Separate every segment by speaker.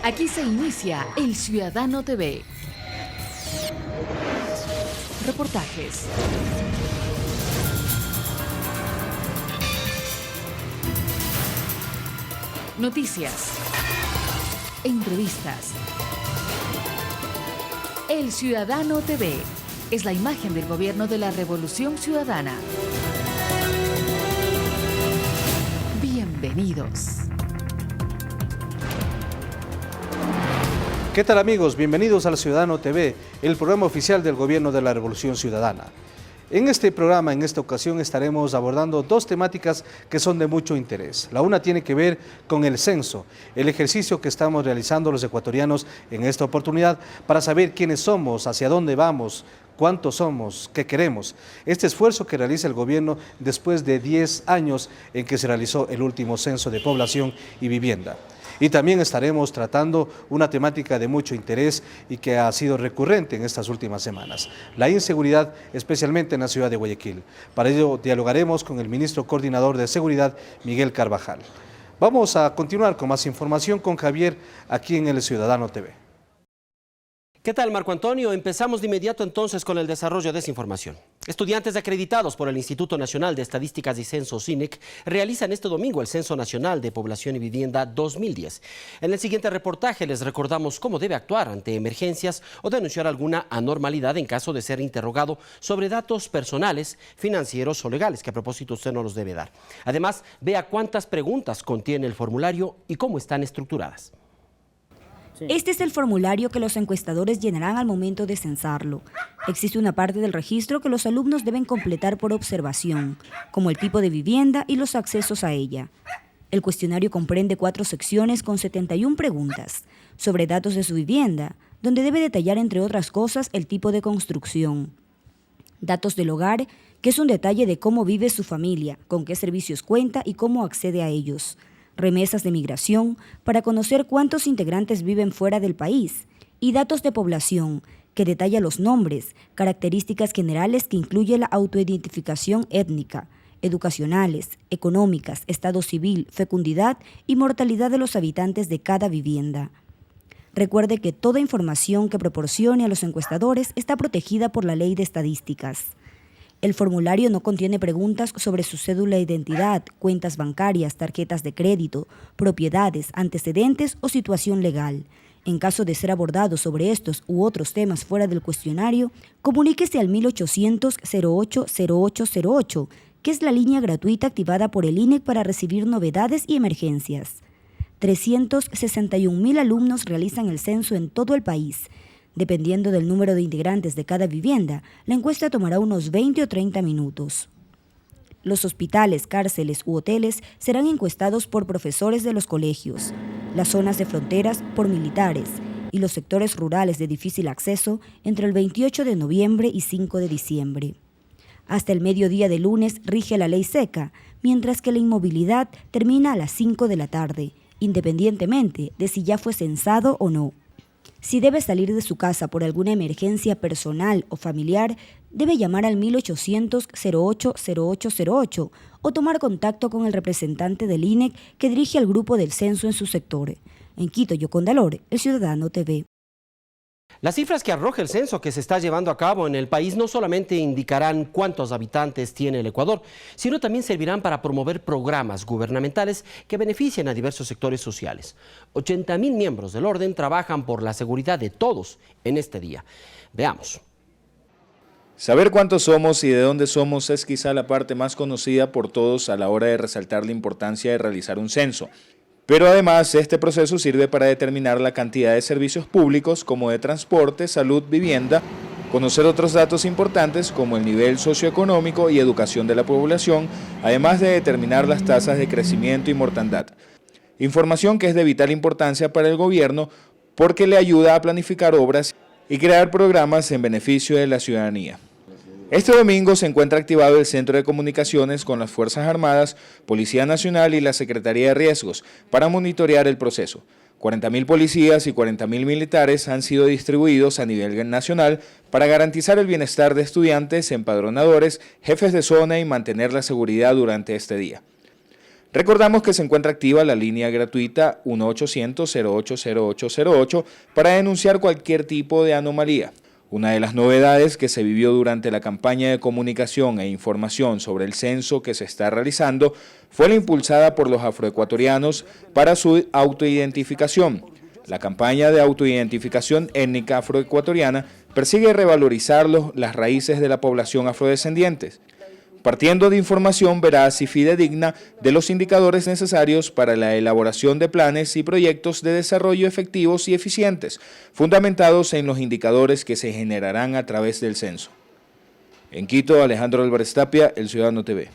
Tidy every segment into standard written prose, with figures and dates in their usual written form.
Speaker 1: Aquí se inicia El Ciudadano TV. Reportajes. Noticias. Entrevistas. El Ciudadano TV es la imagen del gobierno de la Revolución Ciudadana. Bienvenidos.
Speaker 2: ¿Qué tal, amigos? Bienvenidos al Ciudadano TV, el programa oficial del Gobierno de la Revolución Ciudadana. En este programa, en esta ocasión, estaremos abordando dos temáticas que son de mucho interés. La una tiene que ver con el censo, el ejercicio que estamos realizando los ecuatorianos en esta oportunidad para saber quiénes somos, hacia dónde vamos, cuántos somos, qué queremos. Este esfuerzo que realiza el gobierno después de 10 años en que se realizó el último censo de población y vivienda. Y también estaremos tratando una temática de mucho interés y que ha sido recurrente en estas últimas semanas, la inseguridad, especialmente en la ciudad de Guayaquil. Para ello dialogaremos con el ministro coordinador de Seguridad, Miguel Carvajal. Vamos a continuar con más información con Javier aquí en El Ciudadano TV.
Speaker 3: ¿Qué tal, Marco Antonio? Empezamos de inmediato entonces con el desarrollo de esa información. Estudiantes acreditados por el Instituto Nacional de Estadísticas y Censos, INEC, realizan este domingo el Censo Nacional de Población y Vivienda 2010. En el siguiente reportaje les recordamos cómo debe actuar ante emergencias o denunciar alguna anormalidad en caso de ser interrogado sobre datos personales, financieros o legales, que a propósito usted no los debe dar. Además, vea cuántas preguntas contiene el formulario y cómo están estructuradas.
Speaker 4: Este es el formulario que los encuestadores llenarán al momento de censarlo. Existe una parte del registro que los alumnos deben completar por observación, como el tipo de vivienda y los accesos a ella. El cuestionario comprende 4 secciones con 71 preguntas sobre datos de su vivienda, donde debe detallar, entre otras cosas, el tipo de construcción. Datos del hogar, que es un detalle de cómo vive su familia, con qué servicios cuenta y cómo accede a ellos. Remesas de migración, para conocer cuántos integrantes viven fuera del país, y datos de población, que detalla los nombres, características generales que incluye la autoidentificación étnica, educacionales, económicas, estado civil, fecundidad y mortalidad de los habitantes de cada vivienda. Recuerde que toda información que proporcione a los encuestadores está protegida por la Ley de Estadísticas. El formulario no contiene preguntas sobre su cédula de identidad, cuentas bancarias, tarjetas de crédito, propiedades, antecedentes o situación legal. En caso de ser abordado sobre estos u otros temas fuera del cuestionario, comuníquese al 1800-080808, que es la línea gratuita activada por el INEC para recibir novedades y emergencias. 361.000 alumnos realizan el censo en todo el país. Dependiendo del número de integrantes de cada vivienda, la encuesta tomará unos 20 o 30 minutos. Los hospitales, cárceles u hoteles serán encuestados por profesores de los colegios, las zonas de fronteras por militares y los sectores rurales de difícil acceso entre el 28 de noviembre y 5 de diciembre. Hasta el mediodía de lunes rige la ley seca, mientras que la inmovilidad termina a las 5 de la tarde, independientemente de si ya fue censado o no. Si debe salir de su casa por alguna emergencia personal o familiar, debe llamar al 1800-080808 o tomar contacto con el representante del INEC que dirige al grupo del censo en su sector. En Quito, Yocondalor, El Ciudadano TV.
Speaker 3: Las cifras que arroja el censo que se está llevando a cabo en el país no solamente indicarán cuántos habitantes tiene el Ecuador, sino también servirán para promover programas gubernamentales que beneficien a diversos sectores sociales. 80.000 miembros del orden trabajan por la seguridad de todos en este día. Veamos.
Speaker 5: Saber cuántos somos y de dónde somos es quizá la parte más conocida por todos a la hora de resaltar la importancia de realizar un censo. Pero además, este proceso sirve para determinar la cantidad de servicios públicos como de transporte, salud, vivienda, conocer otros datos importantes como el nivel socioeconómico y educación de la población, además de determinar las tasas de crecimiento y mortandad. Información que es de vital importancia para el gobierno porque le ayuda a planificar obras y crear programas en beneficio de la ciudadanía. Este domingo se encuentra activado el Centro de Comunicaciones con las Fuerzas Armadas, Policía Nacional y la Secretaría de Riesgos para monitorear el proceso. 40.000 policías y 40.000 militares han sido distribuidos a nivel nacional para garantizar el bienestar de estudiantes, empadronadores, jefes de zona y mantener la seguridad durante este día. Recordamos que se encuentra activa la línea gratuita 1-800-080808 para denunciar cualquier tipo de anomalía. Una de las novedades que se vivió durante la campaña de comunicación e información sobre el censo que se está realizando fue la impulsada por los afroecuatorianos para su autoidentificación. La campaña de autoidentificación étnica afroecuatoriana persigue revalorizar las raíces de la población afrodescendientes, partiendo de información veraz y fidedigna de los indicadores necesarios para la elaboración de planes y proyectos de desarrollo efectivos y eficientes, fundamentados en los indicadores que se generarán a través del censo. En Quito, Alejandro Álvarez Tapia, El Ciudadano TV.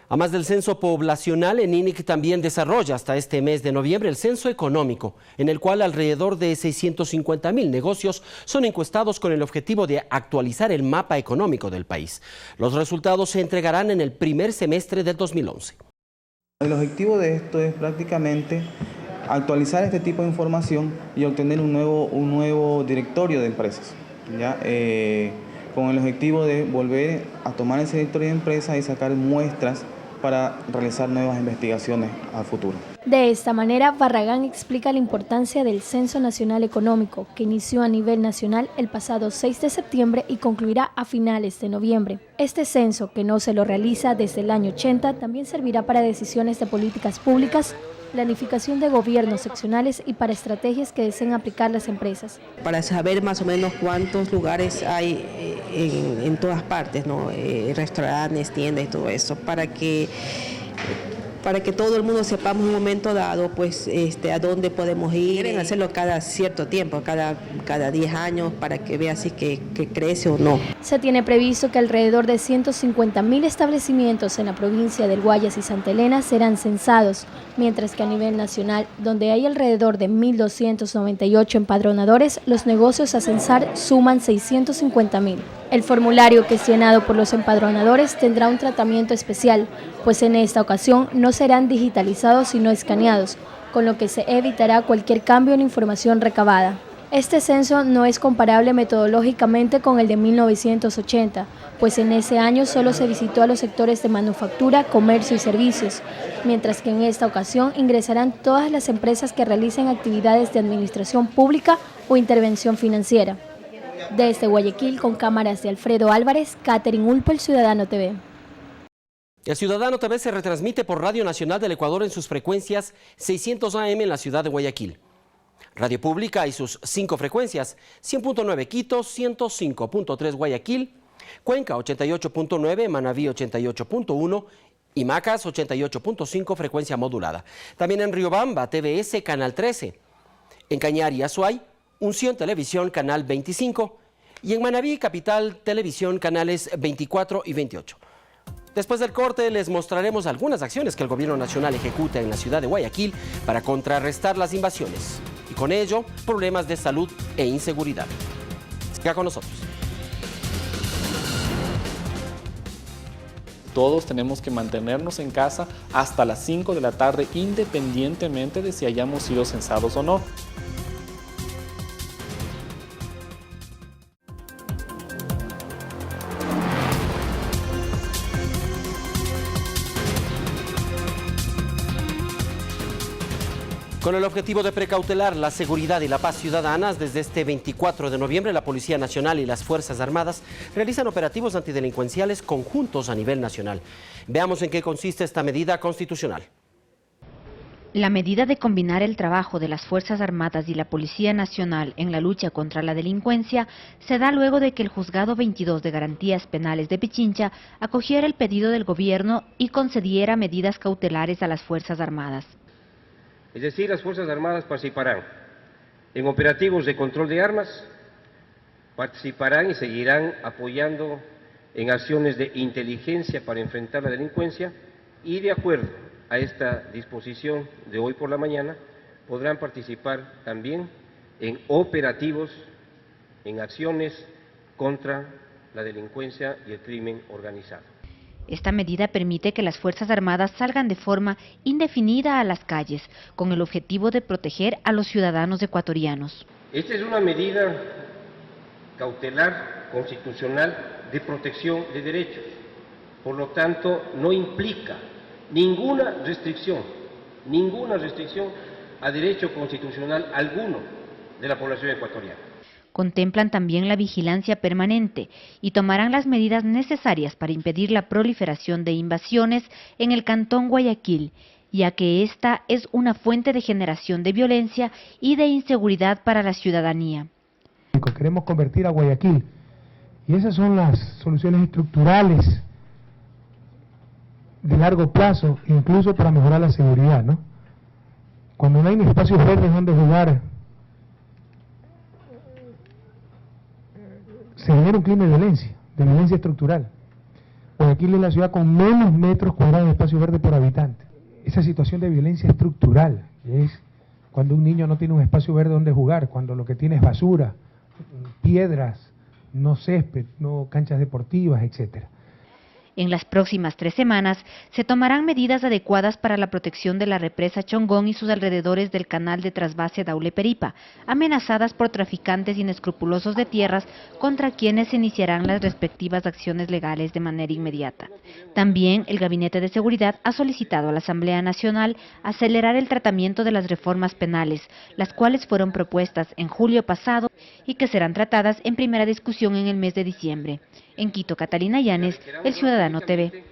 Speaker 3: Además del censo poblacional, el INIC también desarrolla hasta este mes de noviembre el censo económico, en el cual alrededor de 650.000 negocios son encuestados con el objetivo de actualizar el mapa económico del país. Los resultados se entregarán en el primer semestre del 2011.
Speaker 6: El objetivo de esto es prácticamente actualizar este tipo de información y obtener un nuevo directorio de empresas, ¿ya? Con el objetivo de volver a tomar ese directorio de empresas y sacar muestras para realizar nuevas investigaciones a futuro.
Speaker 7: De esta manera, Barragán explica la importancia del Censo Nacional Económico, que inició a nivel nacional el pasado 6 de septiembre y concluirá a finales de noviembre. Este censo, que no se lo realiza desde el año 80, también servirá para decisiones de políticas públicas, planificación de gobiernos seccionales y para estrategias que deseen aplicar las empresas.
Speaker 8: Para saber más o menos cuántos lugares hay en todas partes, ¿no? Restaurantes, tiendas y todo eso, para que todo el mundo sepamos en un momento dado pues a dónde podemos ir. Quieren hacerlo cada cierto tiempo, cada 10 años, para que vea si que crece o no.
Speaker 7: Se tiene previsto que alrededor de 150.000 establecimientos en la provincia del Guayas y Santa Elena serán censados, mientras que a nivel nacional, donde hay alrededor de 1.298 empadronadores, los negocios a censar suman 650.000. El formulario que es llenado por los empadronadores tendrá un tratamiento especial, pues en esta ocasión no serán digitalizados sino escaneados, con lo que se evitará cualquier cambio en la información recabada. Este censo no es comparable metodológicamente con el de 1980, pues en ese año solo se visitó a los sectores de manufactura, comercio y servicios, mientras que en esta ocasión ingresarán todas las empresas que realicen actividades de administración pública o intervención financiera. Desde Guayaquil, con cámaras de Alfredo Álvarez, Catherine Ulpo, El Ciudadano TV.
Speaker 3: El Ciudadano TV se retransmite por Radio Nacional del Ecuador en sus frecuencias 600 AM en la ciudad de Guayaquil. Radio Pública y sus 5 frecuencias, 100.9 Quito, 105.3 Guayaquil, Cuenca 88.9, Manabí 88.1 y Macas 88.5 frecuencia modulada. También en Riobamba, TVS, Canal 13. En Cañar y Azuay, Unción Televisión, Canal 25. Y en Manabí, Capital Televisión, canales 24 y 28. Después del corte les mostraremos algunas acciones que el gobierno nacional ejecuta en la ciudad de Guayaquil para contrarrestar las invasiones y con ello problemas de salud e inseguridad. Siga con nosotros.
Speaker 9: Todos tenemos que mantenernos en casa hasta las 5 de la tarde, independientemente de si hayamos sido censados o no.
Speaker 3: Con el objetivo de precautelar la seguridad y la paz ciudadanas, desde este 24 de noviembre la Policía Nacional y las Fuerzas Armadas realizan operativos antidelincuenciales conjuntos a nivel nacional. Veamos en qué consiste esta medida constitucional.
Speaker 10: La medida de combinar el trabajo de las Fuerzas Armadas y la Policía Nacional en la lucha contra la delincuencia se da luego de que el Juzgado 22 de Garantías Penales de Pichincha acogiera el pedido del gobierno y concediera medidas cautelares a las Fuerzas Armadas.
Speaker 11: Es decir, las Fuerzas Armadas participarán en operativos de control de armas, participarán y seguirán apoyando en acciones de inteligencia para enfrentar la delincuencia y, de acuerdo a esta disposición de hoy por la mañana, podrán participar también en operativos, en acciones contra la delincuencia y el crimen organizado.
Speaker 10: Esta medida permite que las Fuerzas Armadas salgan de forma indefinida a las calles, con el objetivo de proteger a los ciudadanos ecuatorianos.
Speaker 11: Esta es una medida cautelar constitucional de protección de derechos, por lo tanto no implica ninguna restricción a derecho constitucional alguno de la población ecuatoriana.
Speaker 10: Contemplan también la vigilancia permanente y tomarán las medidas necesarias para impedir la proliferación de invasiones en el Cantón Guayaquil, ya que esta es una fuente de generación de violencia y de inseguridad para la ciudadanía.
Speaker 12: Queremos convertir a Guayaquil, y esas son las soluciones estructurales de largo plazo, incluso para mejorar la seguridad, ¿no? Cuando no hay ni espacios verdes donde jugar, se genera un clima de violencia estructural. Guayaquil es la ciudad con menos metros cuadrados de espacio verde por habitante. Esa situación de violencia estructural es cuando un niño no tiene un espacio verde donde jugar, cuando lo que tiene es basura, piedras, no césped, no canchas deportivas, etcétera.
Speaker 10: En las próximas 3 semanas se tomarán medidas adecuadas para la protección de la represa Chongón y sus alrededores del canal de trasvase Daule-Peripa, amenazadas por traficantes inescrupulosos de tierras contra quienes se iniciarán las respectivas acciones legales de manera inmediata. También el Gabinete de Seguridad ha solicitado a la Asamblea Nacional acelerar el tratamiento de las reformas penales, las cuales fueron propuestas en julio pasado y que serán tratadas en primera discusión en el mes de diciembre. En Quito, Catalina Llanes, El Ciudadano TV.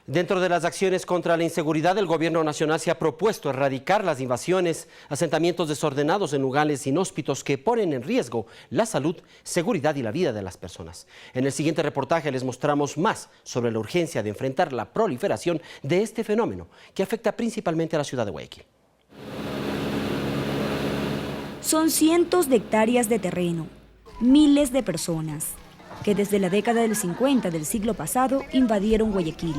Speaker 3: Dentro de las acciones contra la inseguridad, el gobierno nacional se ha propuesto erradicar las invasiones, asentamientos desordenados en lugares inhóspitos que ponen en riesgo la salud, seguridad y la vida de las personas. En el siguiente reportaje les mostramos más sobre la urgencia de enfrentar la proliferación de este fenómeno que afecta principalmente a la ciudad de Guayaquil.
Speaker 4: Son cientos de hectáreas de terreno, miles de personas que desde la década del 50 del siglo pasado invadieron Guayaquil.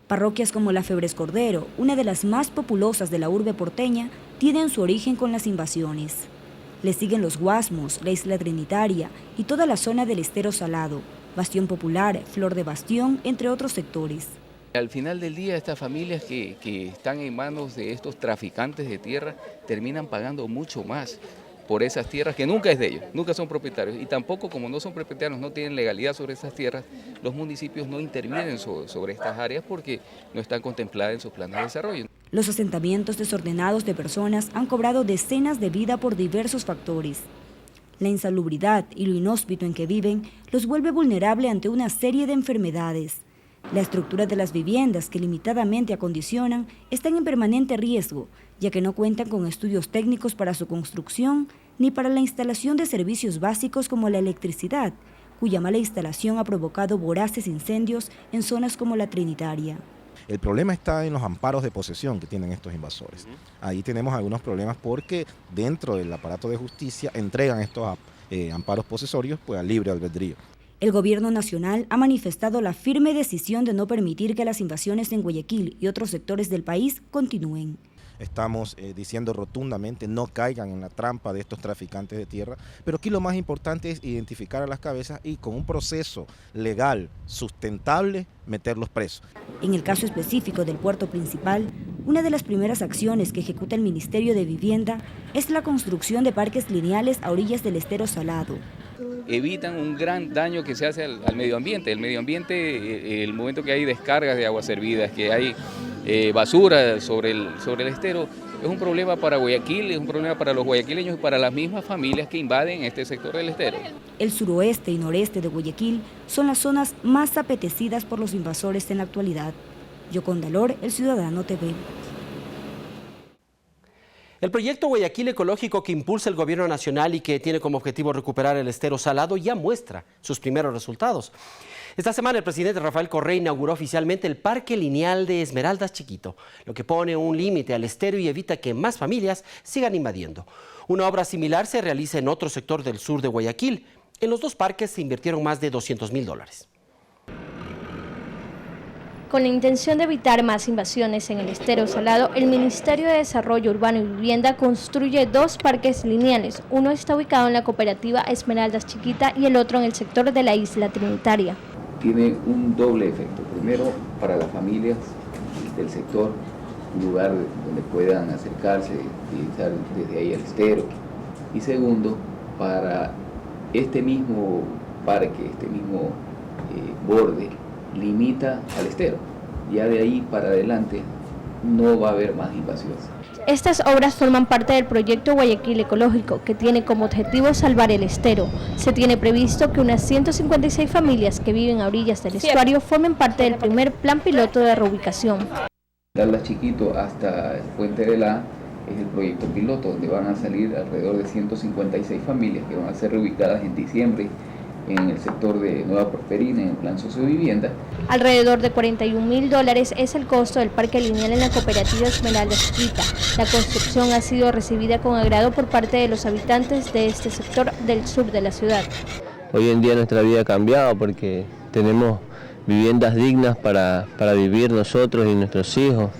Speaker 4: Parroquias como La Febres Cordero, una de las más populosas de la urbe porteña, tienen su origen con las invasiones. Le siguen Los Guasmos, la Isla Trinitaria y toda la zona del Estero Salado, Bastión Popular, Flor de Bastión, entre otros sectores.
Speaker 13: Al final del día, estas familias que están en manos de estos traficantes de tierra terminan pagando mucho más por esas tierras que nunca es de ellos, nunca son propietarios, y tampoco, como no son propietarios, no tienen legalidad sobre esas tierras, los municipios no intervienen sobre estas áreas porque no están contempladas en sus planes de desarrollo.
Speaker 4: Los asentamientos desordenados de personas han cobrado decenas de vidas por diversos factores. La insalubridad y lo inhóspito en que viven los vuelve vulnerables ante una serie de enfermedades. La estructura de las viviendas que limitadamente acondicionan están en permanente riesgo, ya que no cuentan con estudios técnicos para su construcción ni para la instalación de servicios básicos como la electricidad, cuya mala instalación ha provocado voraces incendios en zonas como la Trinitaria.
Speaker 14: El problema está en los amparos de posesión que tienen estos invasores. Ahí tenemos algunos problemas porque dentro del aparato de justicia entregan estos amparos posesorios pues, al libre albedrío.
Speaker 4: El gobierno nacional ha manifestado la firme decisión de no permitir que las invasiones en Guayaquil y otros sectores del país continúen.
Speaker 14: Estamos diciendo rotundamente no caigan en la trampa de estos traficantes de tierra, pero aquí lo más importante es identificar a las cabezas y con un proceso legal sustentable meterlos presos.
Speaker 4: En el caso específico del puerto principal, una de las primeras acciones que ejecuta el Ministerio de Vivienda es la construcción de parques lineales a orillas del Estero Salado.
Speaker 13: Evitan un gran daño que se hace al medio ambiente. El medio ambiente, el momento que hay descargas de aguas servidas, que hay basura sobre el estero, es un problema para Guayaquil, es un problema para los guayaquileños y para las mismas familias que invaden este sector del estero.
Speaker 4: El suroeste y noreste de Guayaquil son las zonas más apetecidas por los invasores en la actualidad. Yoconda Lor, El Ciudadano TV.
Speaker 3: El proyecto Guayaquil Ecológico que impulsa el gobierno nacional y que tiene como objetivo recuperar el estero salado ya muestra sus primeros resultados. Esta semana el presidente Rafael Correa inauguró oficialmente el Parque Lineal de Esmeraldas Chiquito, lo que pone un límite al estero y evita que más familias sigan invadiendo. Una obra similar se realiza en otro sector del sur de Guayaquil. En los dos parques se invirtieron más de $200.000.
Speaker 7: Con la intención de evitar más invasiones en el estero salado, el Ministerio de Desarrollo Urbano y Vivienda construye 2 parques lineales. Uno está ubicado en la cooperativa Esmeraldas Chiquita y el otro en el sector de la Isla Trinitaria.
Speaker 15: Tiene un doble efecto. Primero, para las familias del sector, un lugar donde puedan acercarse y utilizar desde ahí el estero. Y segundo, para este mismo parque, este mismo borde, limita al estero. Ya de ahí para adelante no va a haber más invasivas.
Speaker 7: Estas obras forman parte del proyecto Guayaquil Ecológico, que tiene como objetivo salvar el estero. Se tiene previsto que unas 156 familias que viven a orillas del estuario formen parte del primer plan piloto de reubicación.
Speaker 15: Darlas Chiquito hasta el Puente de la es el proyecto piloto, donde van a salir alrededor de 156 familias que van a ser reubicadas en diciembre en el sector de Nueva Prosperina, en el plan sociovivienda.
Speaker 7: Alrededor de $41.000 es el costo del parque lineal en la cooperativa Esmeralda Chiquita. La construcción ha sido recibida con agrado por parte de los habitantes de este sector del sur de la ciudad.
Speaker 16: Hoy en día nuestra vida ha cambiado porque tenemos viviendas dignas para vivir nosotros y nuestros hijos.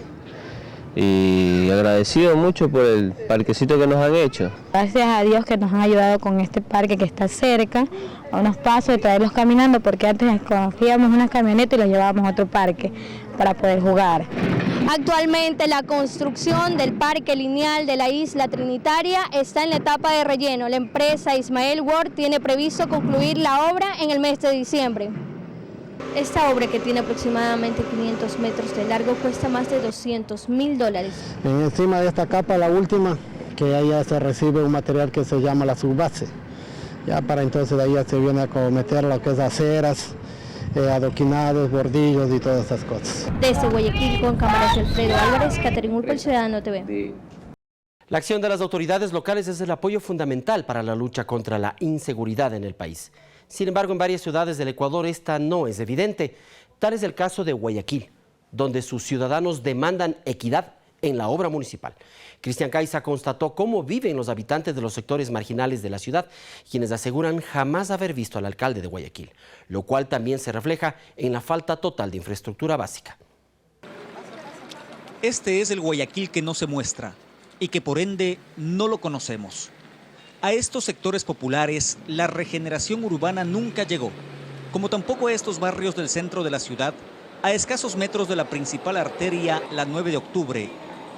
Speaker 16: Y agradecido mucho por el parquecito que nos han hecho.
Speaker 17: Gracias a Dios que nos han ayudado con este parque que está cerca, a unos pasos de traerlos caminando, porque antes cogíamos una camioneta y los llevábamos a otro parque para poder jugar.
Speaker 7: Actualmente la construcción del parque lineal de la isla Trinitaria está en la etapa de relleno. La empresa Ismael Ward tiene previsto concluir la obra en el mes de diciembre. Esta obra, que tiene aproximadamente 500 metros de largo, cuesta más de $200.000.
Speaker 18: Encima de esta capa, la última, que ahí ya se recibe un material que se llama la subbase. Ya para entonces de ahí ya se viene a cometer lo que es aceras, adoquinados, bordillos y todas esas cosas.
Speaker 7: Desde Guayaquil, con cámaras de Alfredo Álvarez, Catherine Ulpa, El Ciudadano TV.
Speaker 3: La acción de las autoridades locales es el apoyo fundamental para la lucha contra la inseguridad en el país. Sin embargo, en varias ciudades del Ecuador esta no es evidente. Tal es el caso de Guayaquil, donde sus ciudadanos demandan equidad en la obra municipal. Cristian Caiza constató cómo viven los habitantes de los sectores marginales de la ciudad, quienes aseguran jamás haber visto al alcalde de Guayaquil, lo cual también se refleja en la falta total de infraestructura básica.
Speaker 19: Este es el Guayaquil que no se muestra y que por ende no lo conocemos. A estos sectores populares la regeneración urbana nunca llegó, como tampoco a estos barrios del centro de la ciudad, a escasos metros de la principal arteria, la 9 de octubre,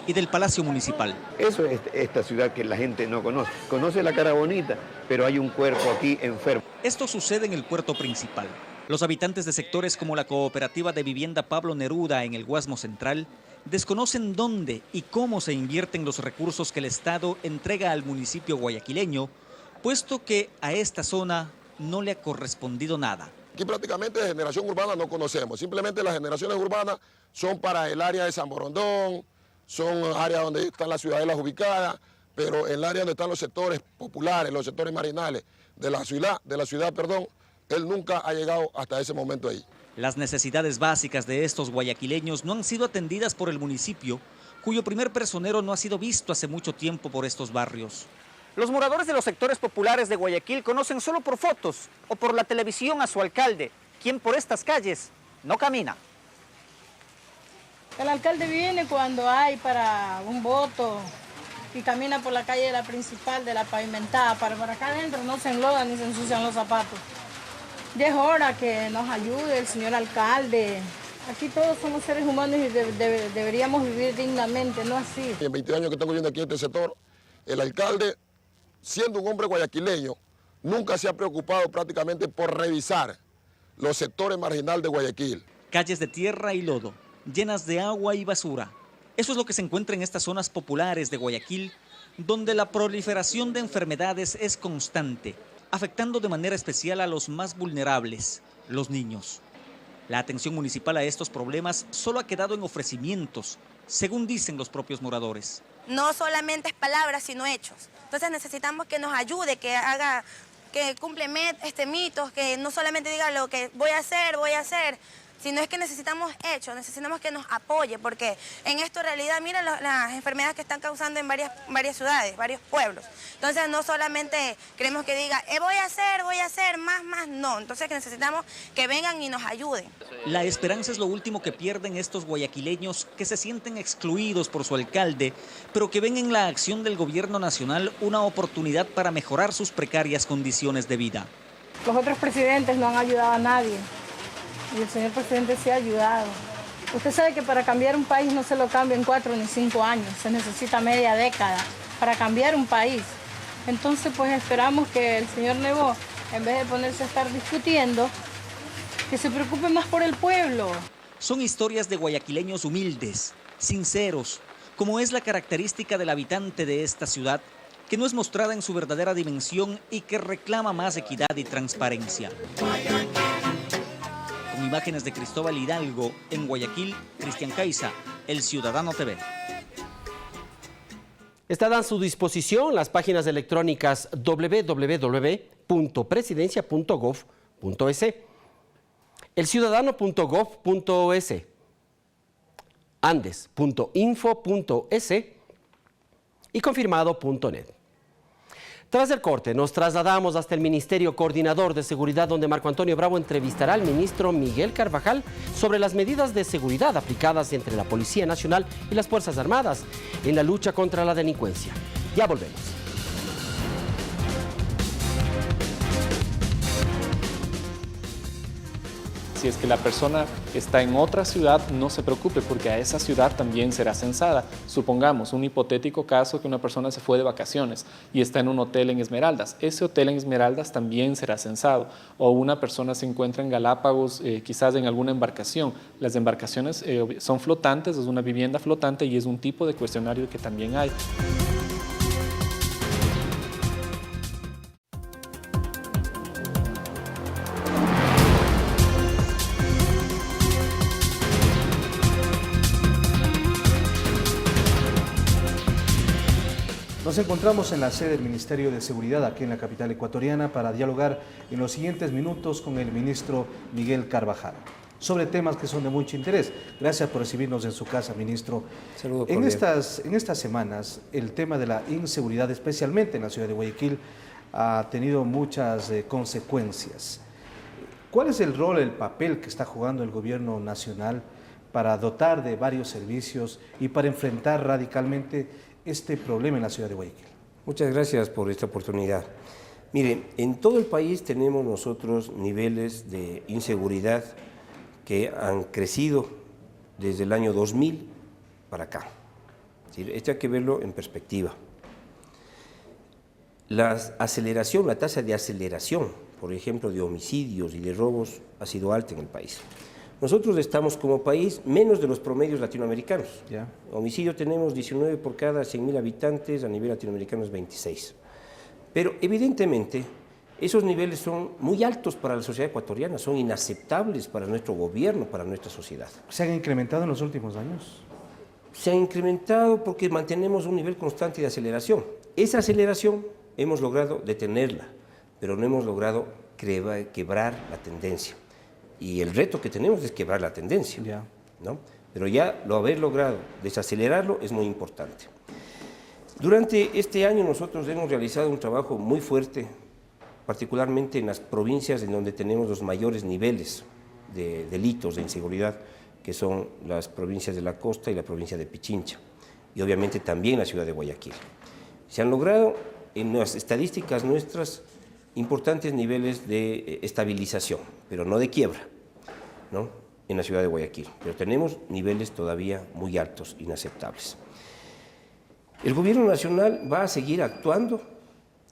Speaker 19: y del Palacio Municipal.
Speaker 20: Eso es esta ciudad que la gente no conoce. Conoce la cara bonita, pero hay un cuerpo aquí enfermo.
Speaker 19: Esto sucede en el puerto principal. Los habitantes de sectores como la cooperativa de vivienda Pablo Neruda en el Guasmo Central desconocen dónde y cómo se invierten los recursos que el Estado entrega al municipio guayaquileño, puesto que a esta zona no le ha correspondido nada.
Speaker 21: Aquí prácticamente de generación urbana no conocemos, simplemente las generaciones urbanas son para el área de San Borondón, son áreas donde están las ciudadelas ubicadas, pero en el área donde están los sectores populares, los sectores marginales de la ciudad, él nunca ha llegado hasta ese momento ahí.
Speaker 19: Las necesidades básicas de estos guayaquileños no han sido atendidas por el municipio, cuyo primer personero no ha sido visto hace mucho tiempo por estos barrios.
Speaker 22: Los moradores de los sectores populares de Guayaquil conocen solo por fotos o por la televisión a su alcalde, quien por estas calles no camina.
Speaker 23: El alcalde viene cuando hay para un voto y camina por la calle de la principal, de la pavimentada, para acá adentro no se enlodan ni se ensucian los zapatos. Ya es hora que nos ayude el señor alcalde. Aquí todos somos seres humanos y deberíamos vivir dignamente, no así.
Speaker 21: En 20 años que tengo viviendo aquí en este sector, el alcalde, siendo un hombre guayaquileño, nunca se ha preocupado prácticamente por revisar los sectores marginales de Guayaquil.
Speaker 19: Calles de tierra y lodo, llenas de agua y basura. Eso es lo que se encuentra en estas zonas populares de Guayaquil, donde la proliferación de enfermedades es constante, afectando de manera especial a los más vulnerables, los niños. La atención municipal a estos problemas solo ha quedado en ofrecimientos, según dicen los propios moradores.
Speaker 24: No solamente es palabras, sino hechos. Entonces necesitamos que nos ayude, que cumple mitos, que no solamente diga lo que voy a hacer, sino es que necesitamos hechos, necesitamos que nos apoye, porque en esto en realidad, miren las enfermedades que están causando en varias ciudades, varios pueblos. Entonces no solamente queremos que diga, voy a hacer, más, no. Entonces necesitamos que vengan y nos ayuden.
Speaker 19: La esperanza es lo último que pierden estos guayaquileños que se sienten excluidos por su alcalde, pero que ven en la acción del gobierno nacional una oportunidad para mejorar sus precarias condiciones de vida.
Speaker 23: Los otros presidentes no han ayudado a nadie. Y el señor presidente se ha ayudado. Usted sabe que para cambiar un país no se lo cambia en 4 ni 5 años, se necesita media década para cambiar un país. Entonces, pues esperamos que el señor Nebo, en vez de ponerse a estar discutiendo, que se preocupe más por el pueblo.
Speaker 19: Son historias de guayaquileños humildes, sinceros, como es la característica del habitante de esta ciudad, que no es mostrada en su verdadera dimensión y que reclama más equidad y transparencia. Con imágenes de Cristóbal Hidalgo, en Guayaquil, Cristian Caiza, El Ciudadano TV.
Speaker 3: Están a su disposición las páginas electrónicas www.presidencia.gov.es, elciudadano.gov.es, andes.info.es y confirmado.net. Tras el corte, nos trasladamos hasta el Ministerio Coordinador de Seguridad, donde Marco Antonio Bravo entrevistará al ministro Miguel Carvajal sobre las medidas de seguridad aplicadas entre la Policía Nacional y las Fuerzas Armadas en la lucha contra la delincuencia. Ya volvemos.
Speaker 9: Si es que la persona está en otra ciudad, no se preocupe porque a esa ciudad también será censada. Supongamos un hipotético caso que una persona se fue de vacaciones y está en un hotel en Esmeraldas. Ese hotel en Esmeraldas también será censado. O una persona se encuentra en Galápagos, quizás en alguna embarcación. Las embarcaciones son flotantes, es una vivienda flotante y es un tipo de cuestionario que también hay.
Speaker 1: Nos encontramos en la sede del Ministerio de Seguridad aquí en la capital ecuatoriana para dialogar en los siguientes minutos con el ministro Miguel Carvajal sobre temas que son de mucho interés. Gracias por recibirnos en su casa, ministro.
Speaker 2: Saludos.
Speaker 1: En estas semanas, el tema de la inseguridad, especialmente en la ciudad de Guayaquil, ha tenido muchas consecuencias. ¿Cuál es el rol, el papel que está jugando el gobierno nacional para dotar de varios servicios y para enfrentar radicalmente este problema en la ciudad de Guayaquil?
Speaker 2: Muchas gracias por esta oportunidad. Mire, en todo el país tenemos nosotros niveles de inseguridad que han crecido desde el año 2000 para acá. Esto hay que verlo en perspectiva. La tasa de aceleración, por ejemplo, de homicidios y de robos ha sido alta en el país. Nosotros estamos como país menos de los promedios latinoamericanos.
Speaker 1: Ya.
Speaker 2: Homicidio tenemos 19 por cada 100.000 habitantes, a nivel latinoamericano es 26. Pero evidentemente esos niveles son muy altos para la sociedad ecuatoriana, son inaceptables para nuestro gobierno, para nuestra sociedad.
Speaker 1: ¿Se han incrementado en los últimos años?
Speaker 2: Se han incrementado porque mantenemos un nivel constante de aceleración. Esa aceleración hemos logrado detenerla, pero no hemos logrado quebrar la tendencia. Y el reto que tenemos es quebrar la tendencia, ¿no? Pero ya haber logrado desacelerarlo es muy importante. Durante este año nosotros hemos realizado un trabajo muy fuerte, particularmente en las provincias en donde tenemos los mayores niveles de delitos de inseguridad, que son las provincias de la costa y la provincia de Pichincha, y obviamente también la ciudad de Guayaquil. Se han logrado en las estadísticas nuestras importantes niveles de estabilización, pero no de quiebra, ¿no?, en la ciudad de Guayaquil. Pero tenemos niveles todavía muy altos, inaceptables. El gobierno nacional va a seguir actuando,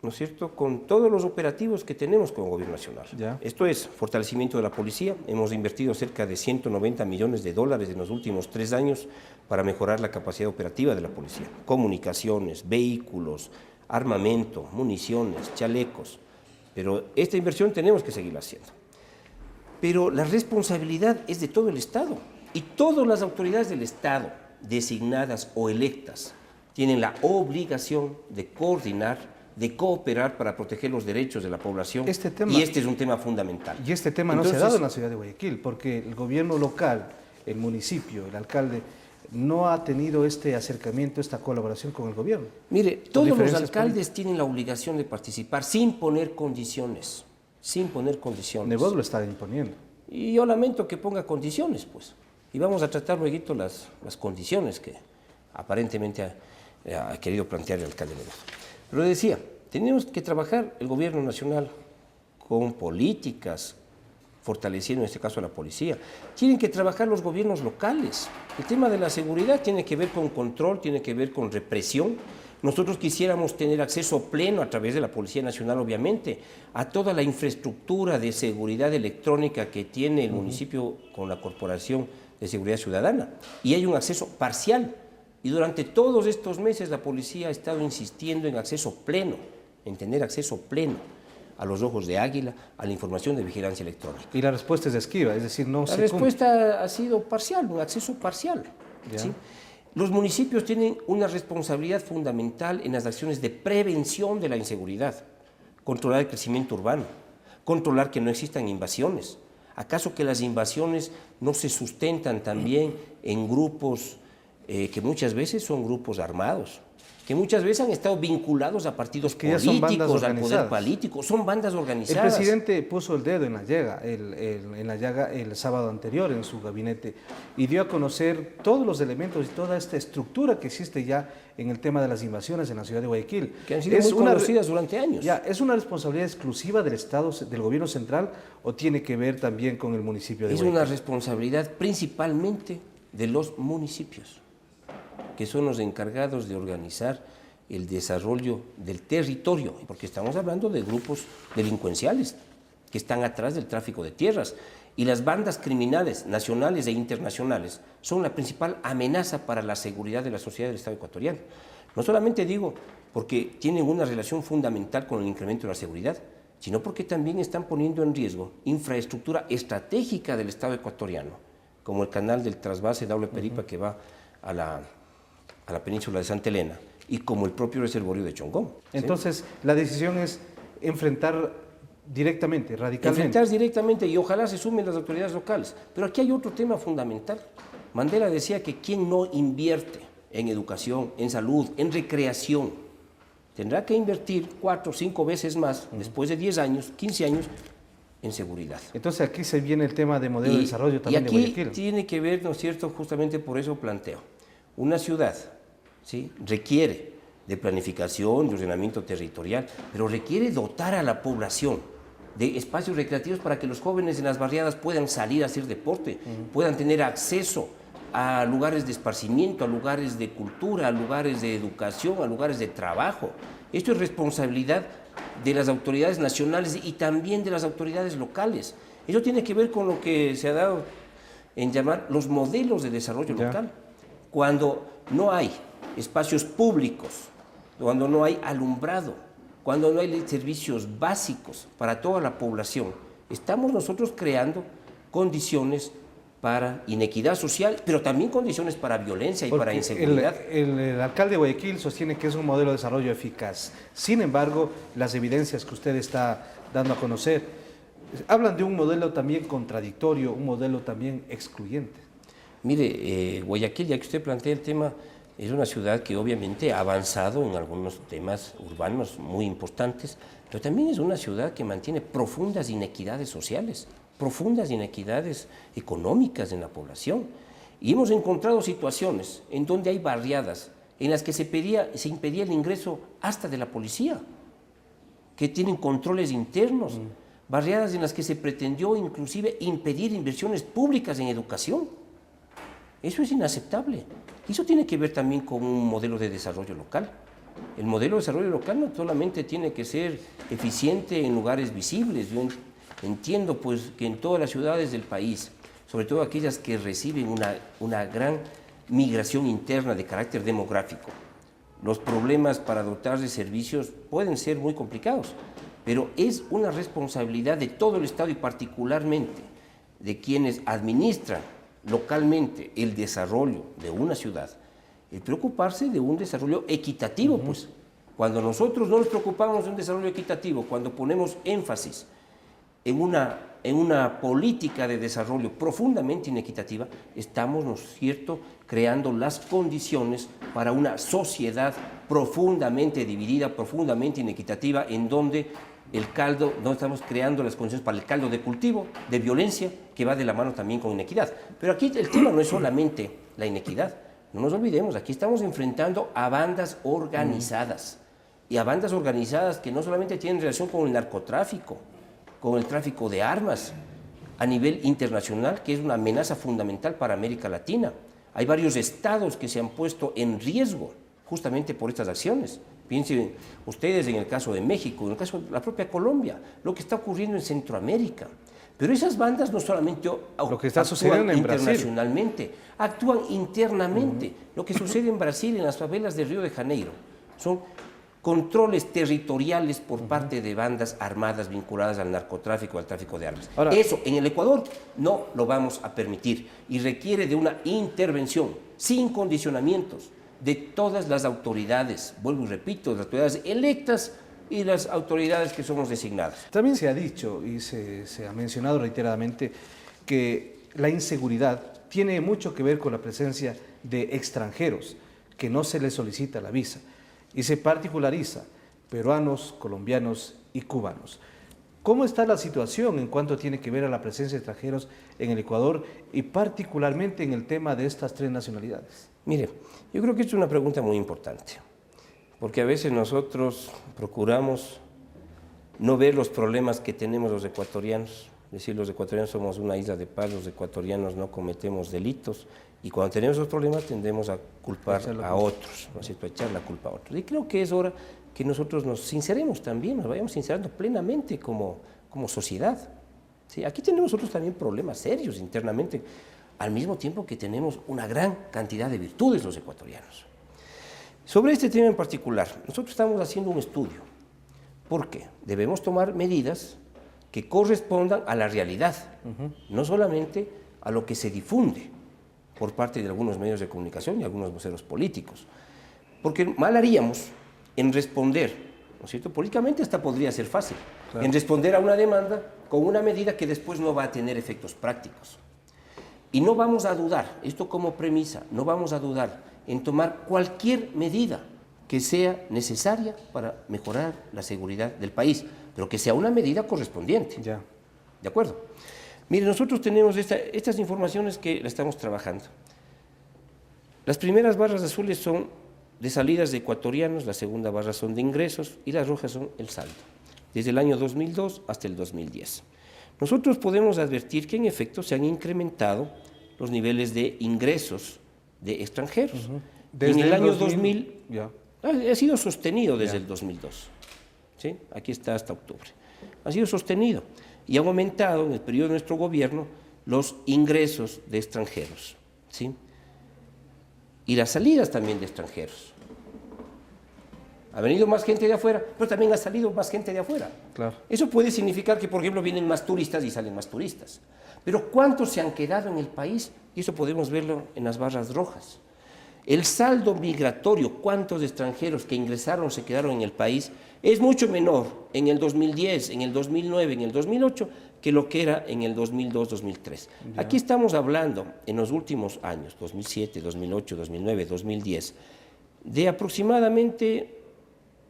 Speaker 2: ¿no es cierto?, con todos los operativos que tenemos como gobierno nacional.
Speaker 1: Ya.
Speaker 2: Esto es fortalecimiento de la policía. Hemos invertido cerca de $190 millones en los últimos 3 años para mejorar la capacidad operativa de la policía. Comunicaciones, vehículos, armamento, municiones, chalecos. Pero esta inversión tenemos que seguirla haciendo. Pero la responsabilidad es de todo el Estado. Y todas las autoridades del Estado, designadas o electas, tienen la obligación de coordinar, de cooperar para proteger los derechos de la población. Y este es un tema fundamental.
Speaker 1: Y este tema no se ha dado en la ciudad de Guayaquil, porque el gobierno local, el municipio, el alcalde, no ha tenido este acercamiento, esta colaboración con el gobierno.
Speaker 2: Mire, todos los alcaldes tienen la obligación de participar sin poner condiciones. Sin poner condiciones.
Speaker 1: Nebot lo está imponiendo.
Speaker 2: Y yo lamento que ponga condiciones, pues. Y vamos a tratar luego las condiciones que aparentemente ha querido plantear el alcalde Nebot. Pero decía, tenemos que trabajar el gobierno nacional con políticas, fortaleciendo en este caso a la policía. Tienen que trabajar los gobiernos locales. El tema de la seguridad tiene que ver con control, tiene que ver con represión. Nosotros quisiéramos tener acceso pleno a través de la Policía Nacional, obviamente, a toda la infraestructura de seguridad electrónica que tiene el municipio con la Corporación de seguridad ciudadana y hay un acceso parcial. Y durante todos estos meses la policía ha estado insistiendo en acceso pleno, en tener acceso pleno a los ojos de águila, a la información de vigilancia electrónica.
Speaker 1: Y la respuesta es esquiva, es decir, no se
Speaker 2: La respuesta ha sido parcial, un acceso parcial. ¿Sí? Los municipios tienen una responsabilidad fundamental en las acciones de prevención de la inseguridad, controlar el crecimiento urbano, controlar que no existan invasiones. ¿Acaso que las invasiones no se sustentan también en grupos que muchas veces son grupos armados, que muchas veces han estado vinculados a partidos políticos, al poder político, son bandas organizadas?
Speaker 1: El presidente puso el dedo en la llaga, el sábado anterior en su gabinete y dio a conocer todos los elementos y toda esta estructura que existe ya en el tema de las invasiones en la ciudad de Guayaquil.
Speaker 2: Que han sido muy conocidas durante años.
Speaker 1: Ya, ¿es una responsabilidad exclusiva del Estado, del gobierno central, o tiene que ver también con el municipio de Guayaquil?
Speaker 2: Es una responsabilidad principalmente de los municipios, que son los encargados de organizar el desarrollo del territorio, porque estamos hablando de grupos delincuenciales que están atrás del tráfico de tierras, y las bandas criminales nacionales e internacionales son la principal amenaza para la seguridad de la sociedad del Estado ecuatoriano. No solamente digo porque tienen una relación fundamental con el incremento de la seguridad, sino porque también están poniendo en riesgo infraestructura estratégica del Estado ecuatoriano, como el canal del trasvase Daule Peripa que va a la península de Santa Elena, y como el propio reservorio de Chongón.
Speaker 1: Entonces, la decisión es enfrentar directamente, radicalmente.
Speaker 2: Enfrentar directamente, y ojalá se sumen las autoridades locales. Pero aquí hay otro tema fundamental. Mandela decía que quien no invierte en educación, en salud, en recreación, tendrá que invertir 4 o 5 veces más, después de 10 años, 15 años, en seguridad.
Speaker 1: Entonces aquí se viene el tema de modelo de desarrollo también de Guayaquil.
Speaker 2: Y aquí tiene que ver, ¿no es cierto?, justamente por eso planteo. Una ciudad, ¿sí?, requiere de planificación, de ordenamiento territorial, pero requiere dotar a la población de espacios recreativos para que los jóvenes en las barriadas puedan salir a hacer deporte, puedan tener acceso a lugares de esparcimiento, a lugares de cultura, a lugares de educación, a lugares de trabajo. Esto es responsabilidad de las autoridades nacionales y también de las autoridades locales. Eso tiene que ver con lo que se ha dado en llamar los modelos de desarrollo local. Cuando no hay espacios públicos, cuando no hay alumbrado, cuando no hay servicios básicos para toda la población, estamos nosotros creando condiciones para inequidad social, pero también condiciones para violencia y para inseguridad.
Speaker 1: El alcalde de Guayaquil sostiene que es un modelo de desarrollo eficaz. Sin embargo, las evidencias que usted está dando a conocer hablan de un modelo también contradictorio, un modelo también excluyente.
Speaker 2: Mire, Guayaquil, ya que usted plantea el tema, es una ciudad que obviamente ha avanzado en algunos temas urbanos muy importantes, pero también es una ciudad que mantiene profundas inequidades sociales, profundas inequidades económicas en la población. Y hemos encontrado situaciones en donde hay barriadas en las que se impedía el ingreso hasta de la policía, que tienen controles internos, barriadas en las que se pretendió inclusive impedir inversiones públicas en educación. Eso es inaceptable. Eso tiene que ver también con un modelo de desarrollo local. El modelo de desarrollo local no solamente tiene que ser eficiente en lugares visibles. Yo entiendo pues que en todas las ciudades del país, sobre todo aquellas que reciben una gran migración interna de carácter demográfico, los problemas para dotar de servicios pueden ser muy complicados, pero es una responsabilidad de todo el Estado y particularmente de quienes administran localmente el desarrollo de una ciudad, el preocuparse de un desarrollo equitativo. Pues cuando nosotros no nos preocupamos de un desarrollo equitativo, cuando ponemos énfasis en una política de desarrollo profundamente inequitativa, estamos, ¿no es cierto?, creando las condiciones para una sociedad profundamente dividida, profundamente inequitativa, en donde no estamos creando las condiciones para el caldo de cultivo, de violencia, que va de la mano también con inequidad. Pero aquí el tema no es solamente la inequidad, no nos olvidemos, aquí estamos enfrentando a bandas organizadas, y a bandas organizadas que no solamente tienen relación con el narcotráfico, con el tráfico de armas a nivel internacional, que es una amenaza fundamental para América Latina. Hay varios estados que se han puesto en riesgo justamente por estas acciones. Piensen ustedes en el caso de México, en el caso de la propia Colombia, lo que está ocurriendo en Centroamérica. Pero esas bandas no solamente
Speaker 1: lo que está sucediendo en
Speaker 2: internacionalmente, actúan internamente. Lo que sucede en Brasil, en las favelas de Río de Janeiro, son controles territoriales por parte de bandas armadas vinculadas al narcotráfico, al tráfico de armas. Ahora, eso en el Ecuador no lo vamos a permitir y requiere de una intervención sin condicionamientos de todas las autoridades, vuelvo y repito, las autoridades electas y las autoridades que somos designadas.
Speaker 1: También se ha dicho y se ha mencionado reiteradamente que la inseguridad tiene mucho que ver con la presencia de extranjeros, que no se les solicita la visa, y se particulariza peruanos, colombianos y cubanos. ¿Cómo está la situación en cuanto tiene que ver a la presencia de extranjeros en el Ecuador y particularmente en el tema de estas 3 nacionalidades?
Speaker 2: Mire, yo creo que es una pregunta muy importante, porque a veces nosotros procuramos no ver los problemas que tenemos los ecuatorianos. Es decir, los ecuatorianos somos una isla de paz, los ecuatorianos no cometemos delitos, y cuando tenemos esos problemas tendemos a culpar a otros, ¿no es cierto?, a echar la culpa a otros. Y creo que es hora que nosotros nos sinceremos también, nos vayamos sincerando plenamente como sociedad. ¿Sí? Aquí tenemos nosotros también problemas serios internamente, al mismo tiempo que tenemos una gran cantidad de virtudes los ecuatorianos. Sobre este tema en particular, nosotros estamos haciendo un estudio. ¿Por qué? Debemos tomar medidas que correspondan a la realidad, no solamente a lo que se difunde por parte de algunos medios de comunicación y algunos voceros políticos. Porque mal haríamos en responder, ¿no es cierto? Políticamente hasta podría ser fácil, claro, en responder a una demanda con una medida que después no va a tener efectos prácticos. Y no vamos a dudar, esto como premisa, no vamos a dudar en tomar cualquier medida que sea necesaria para mejorar la seguridad del país, pero que sea una medida correspondiente.
Speaker 1: Ya.
Speaker 2: ¿De acuerdo? Mire, nosotros tenemos estas informaciones que la estamos trabajando. Las primeras barras azules son de salidas de ecuatorianos, la segunda barra son de ingresos y las rojas son el saldo, desde el año 2002 hasta el 2010. Nosotros podemos advertir que en efecto se han incrementado los niveles de ingresos de extranjeros.
Speaker 1: Desde
Speaker 2: en el año 2000
Speaker 1: ya.
Speaker 2: Ha sido sostenido desde el 2002. ¿Sí? Aquí está hasta octubre. Ha sido sostenido y ha aumentado en el periodo de nuestro gobierno los ingresos de extranjeros, ¿sí? Y las salidas también de extranjeros. Ha venido más gente de afuera, pero también ha salido más gente de afuera.
Speaker 1: Claro.
Speaker 2: Eso puede significar que, por ejemplo, vienen más turistas y salen más turistas. Pero ¿cuántos se han quedado en el país? Y eso podemos verlo en las barras rojas. El saldo migratorio, cuántos extranjeros que ingresaron se quedaron en el país, es mucho menor en el 2010, en el 2009, en el 2008, que lo que era en el 2002-2003. Aquí estamos hablando, en los últimos años, 2007, 2008, 2009, 2010, de aproximadamente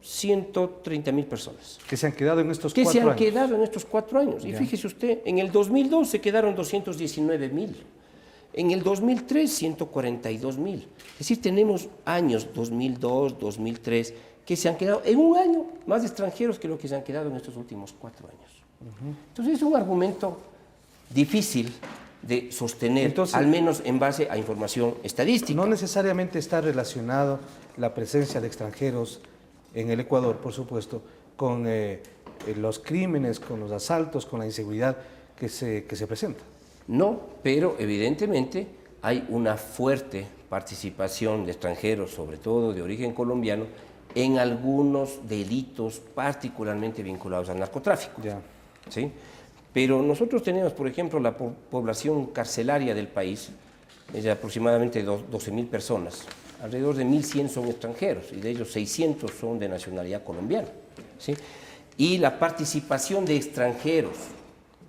Speaker 2: 130.000 personas.
Speaker 1: Que se han quedado en estos 4 años.
Speaker 2: Que se han quedado en estos 4 años. Y fíjese usted, en el 2002 se quedaron 219.000. En el 2003, 142.000. Es decir, tenemos años, 2002, 2003, que se han quedado en un año más extranjeros que lo que se han quedado en estos últimos 4 años. Entonces es un argumento difícil de sostener, al menos en base a información estadística.
Speaker 1: No necesariamente está relacionado la presencia de extranjeros en el Ecuador, por supuesto, con los crímenes, con los asaltos, con la inseguridad que se presenta.
Speaker 2: No, pero evidentemente hay una fuerte participación de extranjeros, sobre todo de origen colombiano, en algunos delitos particularmente vinculados al narcotráfico. ¿Sí? Pero nosotros tenemos, por ejemplo, la población carcelaria del país, es de aproximadamente 12.000 personas. Alrededor de 1.100 son extranjeros y de ellos 600 son de nacionalidad colombiana. ¿Sí? Y la participación de extranjeros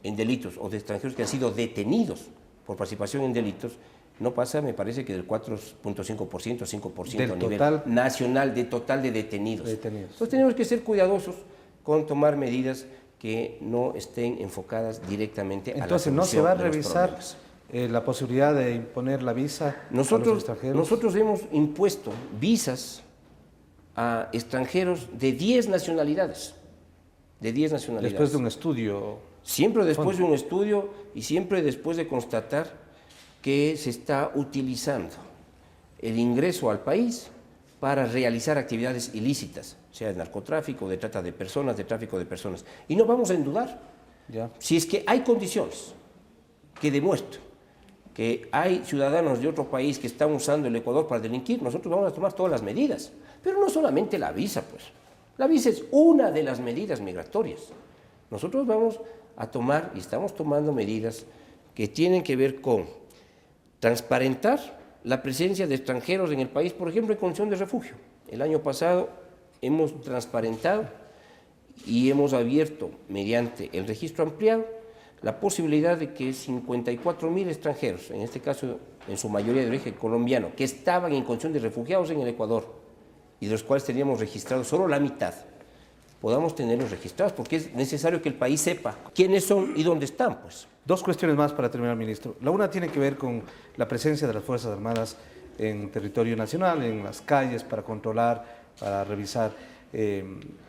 Speaker 2: en delitos o de extranjeros que han sido detenidos por participación en delitos no pasa, me parece, que del 4.5%, 5% a nivel nacional de total de detenidos. Entonces tenemos que ser cuidadosos con tomar medidas que no estén enfocadas directamente a la solución.
Speaker 1: Entonces, ¿no se va a revisar la posibilidad de imponer la visa a los extranjeros?
Speaker 2: Nosotros hemos impuesto visas a extranjeros de 10 nacionalidades. De 10 nacionalidades.
Speaker 1: Después de un estudio.
Speaker 2: Siempre después de un estudio y siempre después de constatar que se está utilizando el ingreso al país para realizar actividades ilícitas, sea de narcotráfico, de trata de personas, de tráfico de personas. Y no vamos a endudar.
Speaker 1: Ya.
Speaker 2: Si es que hay condiciones que demuestran que hay ciudadanos de otro país que están usando el Ecuador para delinquir, nosotros vamos a tomar todas las medidas. Pero no solamente la visa, pues. La visa es una de las medidas migratorias. Nosotros vamos a tomar y estamos tomando medidas que tienen que ver con transparentar la presencia de extranjeros en el país, por ejemplo, en condición de refugio. El año pasado hemos transparentado y hemos abierto, mediante el registro ampliado, la posibilidad de que 54.000 extranjeros, en este caso en su mayoría de origen colombiano, que estaban en condición de refugiados en el Ecuador y de los cuales teníamos registrados solo la mitad, podamos tenerlos registrados, porque es necesario que el país sepa quiénes son y dónde están, pues.
Speaker 1: Dos cuestiones más para terminar, ministro. La una tiene que ver con la presencia de las Fuerzas Armadas en territorio nacional, en las calles, para controlar, para revisar,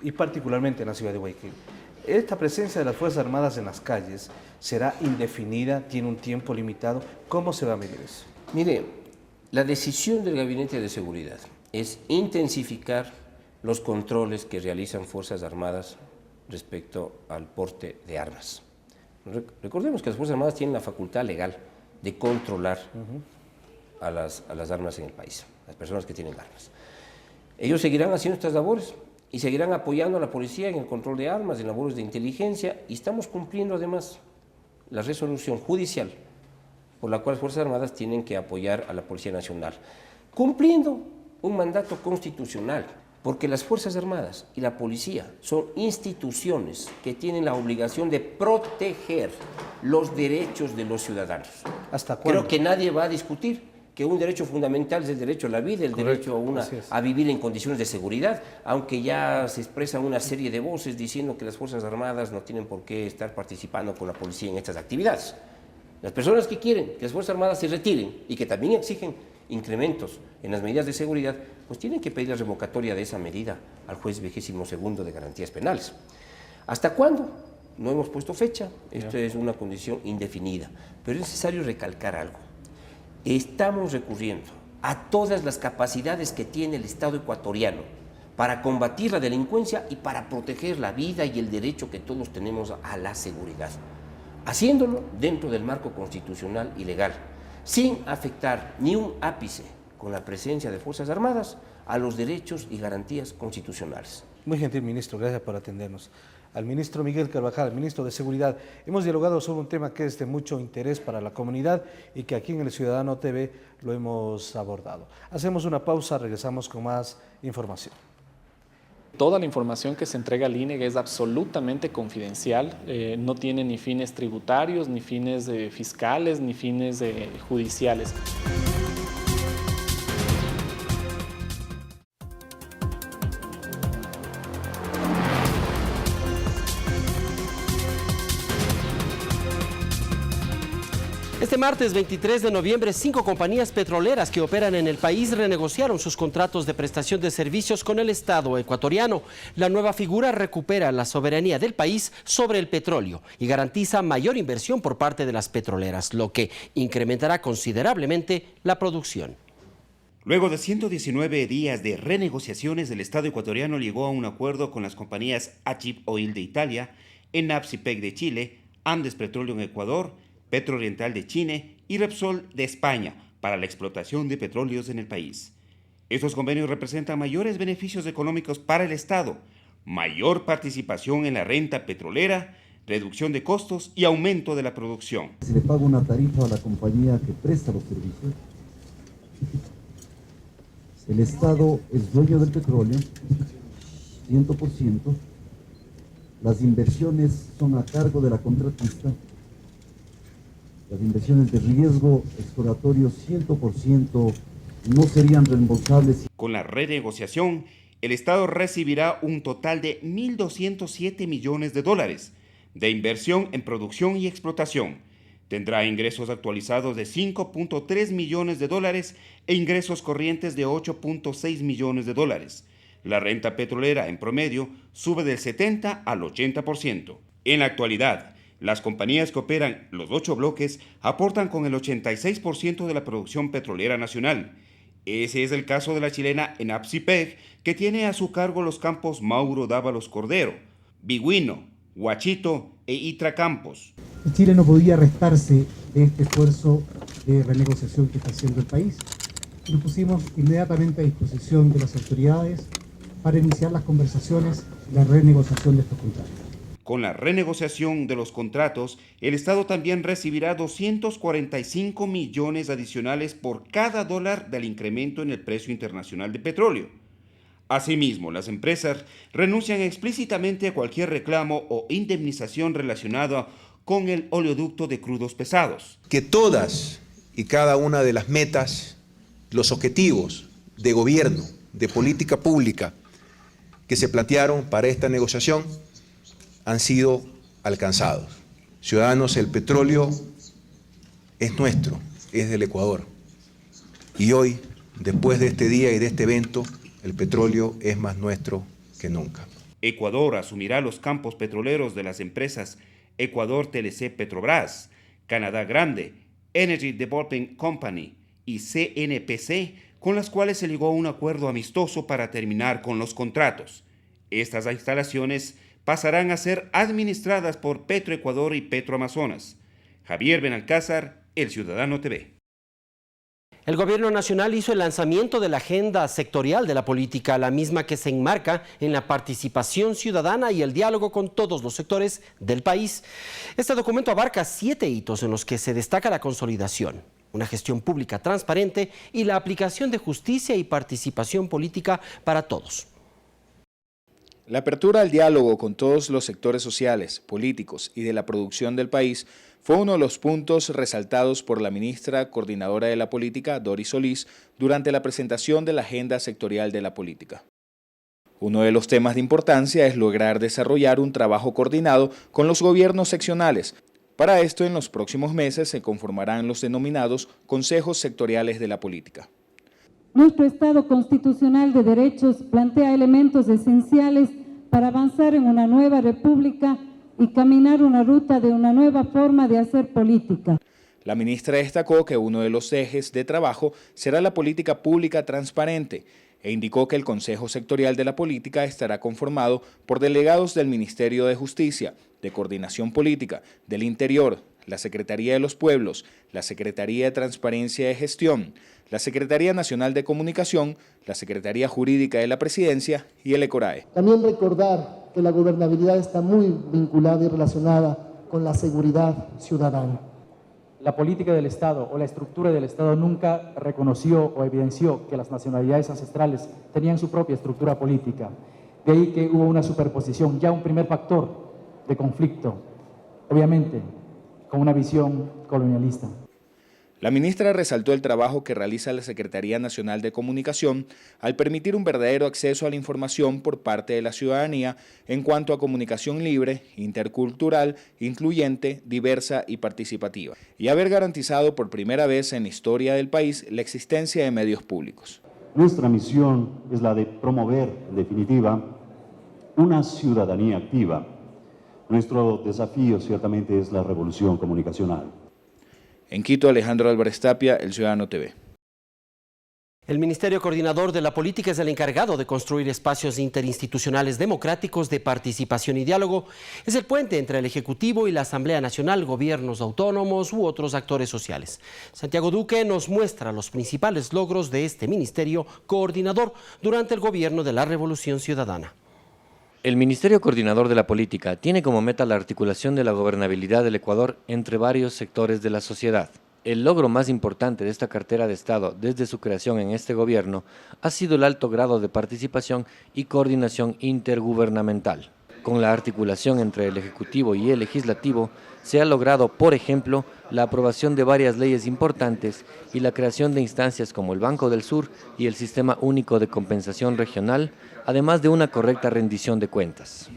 Speaker 1: y particularmente en la ciudad de Guayaquil. ¿Esta presencia de las Fuerzas Armadas en las calles será indefinida, tiene un tiempo limitado? ¿Cómo se va a medir eso?
Speaker 2: Mire, la decisión del Gabinete de Seguridad es intensificar los controles que realizan Fuerzas Armadas respecto al porte de armas. Recordemos que las Fuerzas Armadas tienen la facultad legal de controlar a las armas en el país, las personas que tienen armas. Ellos seguirán haciendo estas labores y seguirán apoyando a la policía en el control de armas, en labores de inteligencia, y estamos cumpliendo además la resolución judicial por la cual las Fuerzas Armadas tienen que apoyar a la Policía Nacional, cumpliendo un mandato constitucional, porque las Fuerzas Armadas y la Policía son instituciones que tienen la obligación de proteger los derechos de los ciudadanos.
Speaker 1: ¿Hasta cuándo?
Speaker 2: Creo que nadie va a discutir que un derecho fundamental es el derecho a la vida, el derecho a vivir en condiciones de seguridad, aunque ya se expresan una serie de voces diciendo que las Fuerzas Armadas no tienen por qué estar participando con la policía en estas actividades. Las personas que quieren que las Fuerzas Armadas se retiren y que también exigen incrementos en las medidas de seguridad, pues tienen que pedir la revocatoria de esa medida al juez 22º de garantías penales. ¿Hasta cuándo? No hemos puesto fecha, esto es una condición indefinida, pero es necesario recalcar algo. Estamos recurriendo a todas las capacidades que tiene el Estado ecuatoriano para combatir la delincuencia y para proteger la vida y el derecho que todos tenemos a la seguridad, haciéndolo dentro del marco constitucional y legal, sin afectar ni un ápice con la presencia de Fuerzas Armadas a los derechos y garantías constitucionales.
Speaker 1: Muy gentil, ministro, gracias por atendernos. Al ministro Miguel Carvajal, ministro de Seguridad, hemos dialogado sobre un tema que es de mucho interés para la comunidad y que aquí en El Ciudadano TV lo hemos abordado. Hacemos una pausa, regresamos con más información.
Speaker 9: Toda la información que se entrega al INEG es absolutamente confidencial, no tiene ni fines tributarios, ni fines fiscales, ni fines judiciales.
Speaker 3: Este martes 23 de noviembre, 5 compañías petroleras que operan en el país renegociaron sus contratos de prestación de servicios con el Estado ecuatoriano. La nueva figura recupera la soberanía del país sobre el petróleo y garantiza mayor inversión por parte de las petroleras, lo que incrementará considerablemente la producción.
Speaker 5: Luego de 119 días de renegociaciones, el Estado ecuatoriano llegó a un acuerdo con las compañías Achip Oil de Italia, Enapsipec de Chile, Andes Petroleum Ecuador, Petrooriental de Chile y Repsol de España para la explotación de petróleos en el país. Estos convenios representan mayores beneficios económicos para el Estado, mayor participación en la renta petrolera, reducción de costos y aumento de la producción.
Speaker 6: Se le paga una tarifa a la compañía que presta los servicios. El Estado es dueño del petróleo, 100%. Las inversiones son a cargo de la contratista. Las inversiones de riesgo exploratorio 100% no serían reembolsables.
Speaker 5: Con la renegociación, el Estado recibirá un total de $1.207 millones de inversión en producción y explotación. Tendrá ingresos actualizados de $5.3 millones e ingresos corrientes de $8.6 millones. La renta petrolera en promedio sube del 70 al 80%. En la actualidad, las compañías que operan los 8 bloques aportan con el 86% de la producción petrolera nacional. Ese es el caso de la chilena Enapsipec, que tiene a su cargo los campos Mauro Dávalos Cordero, Biguino, Huachito e Itracampos.
Speaker 8: Chile no podía restarse de este esfuerzo de renegociación que está haciendo el país. Nos pusimos inmediatamente a disposición de las autoridades para iniciar las conversaciones y la renegociación de estos contratos.
Speaker 5: Con la renegociación de los contratos, el Estado también recibirá 245 millones adicionales por cada dólar del incremento en el precio internacional de petróleo. Asimismo, las empresas renuncian explícitamente a cualquier reclamo o indemnización relacionada con el oleoducto de crudos pesados.
Speaker 10: Que todas y cada una de las metas, los objetivos de gobierno, de política pública que se plantearon para esta negociación han sido alcanzados. Ciudadanos, el petróleo es nuestro, es del Ecuador. Y hoy, después de este día y de este evento, el petróleo es más nuestro que nunca.
Speaker 5: Ecuador asumirá los campos petroleros de las empresas Ecuador TLC Petrobras, Canadá Grande, Energy Development Company y CNPC, con las cuales se llegó a un acuerdo amistoso para terminar con los contratos. Estas instalaciones pasarán a ser administradas por Petroecuador y Petroamazonas. Javier Benalcázar, El Ciudadano TV.
Speaker 3: El Gobierno Nacional hizo el lanzamiento de la Agenda Sectorial de la Política, la misma que se enmarca en la participación ciudadana y el diálogo con todos los sectores del país. Este documento abarca 7 hitos en los que se destaca la consolidación, una gestión pública transparente y la aplicación de justicia y participación política para todos.
Speaker 11: La apertura al diálogo con todos los sectores sociales, políticos y de la producción del país fue uno de los puntos resaltados por la ministra coordinadora de la política, Doris Solís, durante la presentación de la Agenda Sectorial de la Política. Uno de los temas de importancia es lograr desarrollar un trabajo coordinado con los gobiernos seccionales. Para esto, en los próximos meses se conformarán los denominados consejos sectoriales de la política.
Speaker 12: Nuestro Estado constitucional de derechos plantea elementos esenciales para avanzar en una nueva república y caminar una ruta de una nueva forma de hacer política.
Speaker 11: La ministra destacó que uno de los ejes de trabajo será la política pública transparente e indicó que el Consejo Sectorial de la Política estará conformado por delegados del Ministerio de Justicia, de Coordinación Política, del Interior, la Secretaría de los Pueblos, la Secretaría de Transparencia y Gestión, la Secretaría Nacional de Comunicación, la Secretaría Jurídica de la Presidencia y el ECORAE.
Speaker 25: También recordar que la gobernabilidad está muy vinculada y relacionada con la seguridad ciudadana.
Speaker 26: La política del Estado o la estructura del Estado nunca reconoció o evidenció que las nacionalidades ancestrales tenían su propia estructura política. De ahí que hubo una superposición, ya un primer factor de conflicto, obviamente con una visión colonialista.
Speaker 11: La ministra resaltó el trabajo que realiza la Secretaría Nacional de Comunicación al permitir un verdadero acceso a la información por parte de la ciudadanía en cuanto a comunicación libre, intercultural, incluyente, diversa y participativa, y haber garantizado por primera vez en la historia del país la existencia de medios públicos.
Speaker 27: Nuestra misión es la de promover, en definitiva, una ciudadanía activa. Nuestro desafío ciertamente es la revolución comunicacional.
Speaker 11: En Quito, Alejandro Álvarez Tapia, El Ciudadano TV.
Speaker 3: El Ministerio Coordinador de la Política es el encargado de construir espacios interinstitucionales democráticos de participación y diálogo. Es el puente entre el Ejecutivo y la Asamblea Nacional, gobiernos autónomos u otros actores sociales. Santiago Duque nos muestra los principales logros de este Ministerio Coordinador durante el gobierno de la Revolución Ciudadana.
Speaker 28: El Ministerio Coordinador de la Política tiene como meta la articulación de la gobernabilidad del Ecuador entre varios sectores de la sociedad. El logro más importante de esta cartera de Estado desde su creación en este gobierno ha sido el alto grado de participación y coordinación intergubernamental. Con la articulación entre el Ejecutivo y el Legislativo se ha logrado, por ejemplo, la aprobación de varias leyes importantes y la creación de instancias como el Banco del Sur y el Sistema Único de Compensación Regional, además de una correcta rendición de cuentas.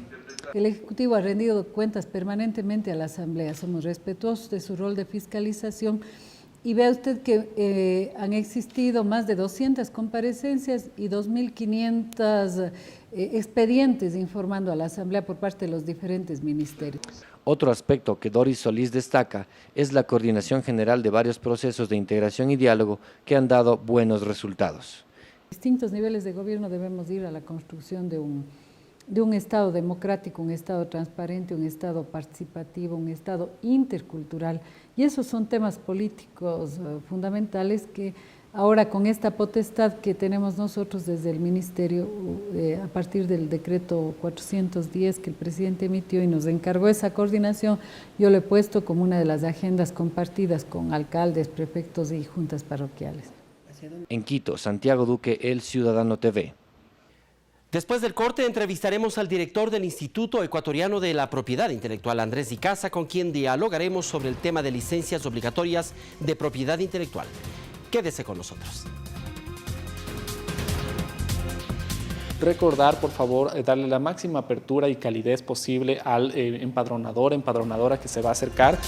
Speaker 12: El Ejecutivo ha rendido cuentas permanentemente a la Asamblea. Somos respetuosos de su rol de fiscalización y vea usted que han existido más de 200 comparecencias y 2.500 expedientes informando a la Asamblea por parte de los diferentes ministerios.
Speaker 28: Otro aspecto que Doris Solís destaca es la coordinación general de varios procesos de integración y diálogo que han dado buenos resultados.
Speaker 12: Distintos niveles de gobierno debemos ir a la construcción de de un Estado democrático, un Estado transparente, un Estado participativo, un Estado intercultural. Y esos son temas políticos fundamentales que ahora con esta potestad que tenemos nosotros desde el Ministerio, a partir del decreto 410 que el presidente emitió y nos encargó esa coordinación, yo lo he puesto como una de las agendas compartidas con alcaldes, prefectos y juntas parroquiales.
Speaker 28: En Quito, Santiago Duque, El Ciudadano TV.
Speaker 3: Después del corte entrevistaremos al director del Instituto Ecuatoriano de la Propiedad Intelectual, Andrés Icaza, con quien dialogaremos sobre el tema de licencias obligatorias de propiedad intelectual. Quédese con nosotros.
Speaker 9: Recordar, por favor, darle la máxima apertura y calidez posible al empadronador, empadronadora que se va a acercar.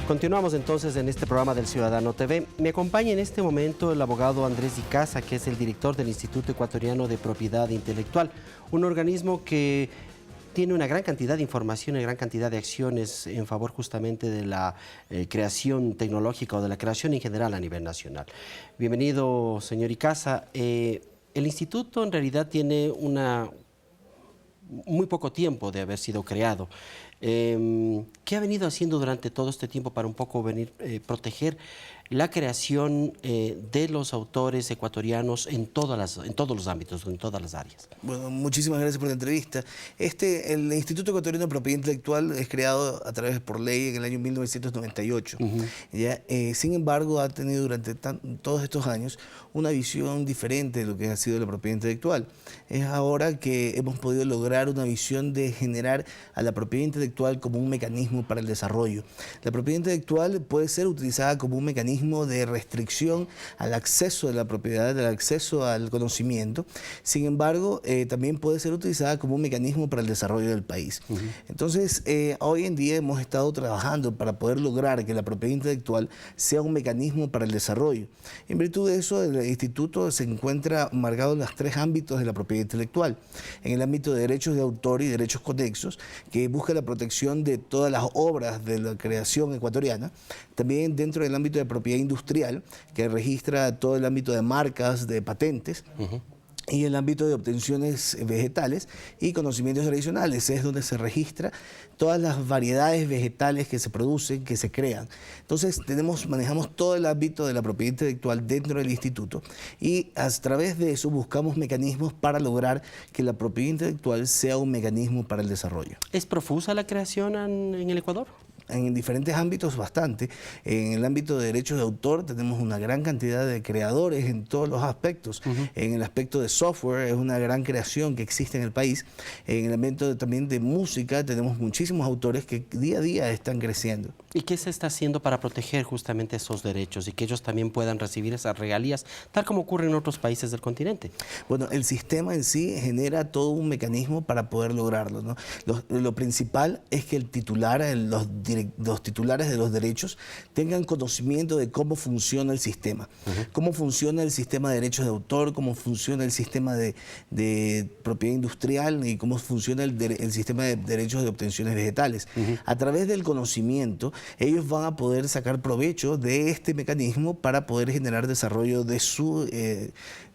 Speaker 3: Continuamos entonces en este programa del Ciudadano TV. Me acompaña en este momento el abogado Andrés Icaza, que es el director del Instituto Ecuatoriano de Propiedad Intelectual, un organismo que tiene una gran cantidad de información y gran cantidad de acciones en favor justamente de la creación tecnológica o de la creación en general a nivel nacional. Bienvenido, señor Icaza. El instituto en realidad tiene muy poco tiempo de haber sido creado. ¿Qué ha venido haciendo durante todo este tiempo para un poco proteger la creación de los autores ecuatorianos en todos los ámbitos, en todas las áreas?
Speaker 4: Bueno, muchísimas gracias por la entrevista. El Instituto Ecuatoriano de Propiedad Intelectual es creado a través por ley en el año 1998. ¿Ya? Sin embargo, ha tenido durante todos estos años una visión diferente de lo que ha sido la propiedad intelectual. Es ahora que hemos podido lograr una visión de generar a la propiedad intelectual como un mecanismo para el desarrollo. La propiedad intelectual puede ser utilizada como un mecanismo de restricción al acceso de la propiedad, al acceso al conocimiento. Sin embargo, también puede ser utilizada como un mecanismo para el desarrollo del país. Entonces, hoy en día hemos estado trabajando para poder lograr que la propiedad intelectual sea un mecanismo para el desarrollo. En virtud de eso, el instituto se encuentra marcado en los 3 ámbitos de la propiedad intelectual. En el ámbito de derechos de autor y derechos conexos, que busca la protección de todas las obras de la creación ecuatoriana. También dentro del ámbito de propiedad industrial, que registra todo el ámbito de marcas, de patentes. Y el ámbito de obtenciones vegetales y conocimientos tradicionales, es donde se registra todas las variedades vegetales que se producen, que se crean. Entonces manejamos todo el ámbito de la propiedad intelectual dentro del instituto y a través de eso buscamos mecanismos para lograr que la propiedad intelectual sea un mecanismo para el desarrollo.
Speaker 3: ¿Es profusa la creación en el Ecuador?
Speaker 4: En diferentes ámbitos bastante. En el ámbito de derechos de autor tenemos una gran cantidad de creadores en todos los aspectos. En el aspecto de software es una gran creación que existe en el país. En el ámbito también de música tenemos muchísimos autores que día a día están creciendo.
Speaker 3: ¿Y qué se está haciendo para proteger justamente esos derechos y que ellos también puedan recibir esas regalías, tal como ocurre en otros países del continente?
Speaker 4: Bueno, el sistema en sí genera todo un mecanismo para poder lograrlo, ¿no? Lo principal es que el titular, los titulares de los derechos tengan conocimiento de cómo funciona el sistema, cómo funciona el sistema de derechos de autor, cómo funciona el sistema de propiedad industrial y cómo funciona el sistema de derechos de obtenciones vegetales. A través del conocimiento, ellos van a poder sacar provecho de este mecanismo para poder generar desarrollo de su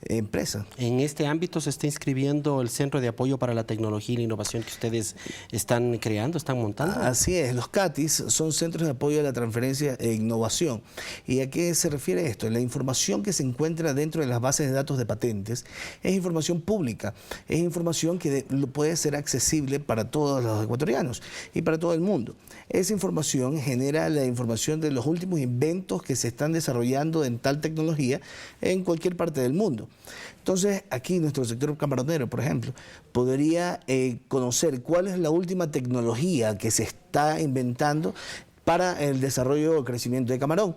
Speaker 4: empresa.
Speaker 3: En este ámbito se está inscribiendo el Centro de Apoyo para la Tecnología y la Innovación que ustedes están creando, están montando.
Speaker 4: Así es, los CATIs son Centros de Apoyo a la Transferencia e Innovación. ¿Y a qué se refiere esto? La información que se encuentra dentro de las bases de datos de patentes es información pública, es información que puede ser accesible para todos los ecuatorianos y para todo el mundo. Esa información genera la información de los últimos inventos que se están desarrollando en tal tecnología en cualquier parte del mundo. Entonces, aquí nuestro sector camaronero, por ejemplo, podría conocer cuál es la última tecnología que se está inventando para el desarrollo o crecimiento de camarón.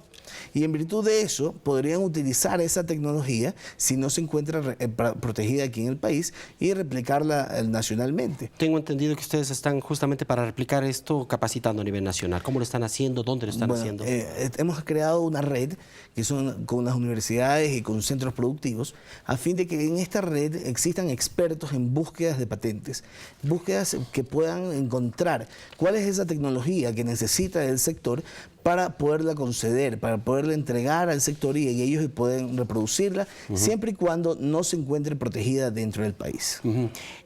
Speaker 4: Y en virtud de eso, podrían utilizar esa tecnología si no se encuentra protegida aquí en el país y replicarla nacionalmente.
Speaker 3: Tengo entendido que ustedes están justamente para replicar esto capacitando a nivel nacional. ¿Cómo lo están haciendo? ¿Dónde lo están haciendo?
Speaker 4: Hemos creado una red que son con las universidades y con centros productivos a fin de que en esta red existan expertos en búsquedas de patentes, búsquedas que puedan encontrar cuál es esa tecnología que necesita el sector para poderla conceder, para poderla entregar al sector y ellos pueden reproducirla siempre y cuando no se encuentre protegida dentro del país.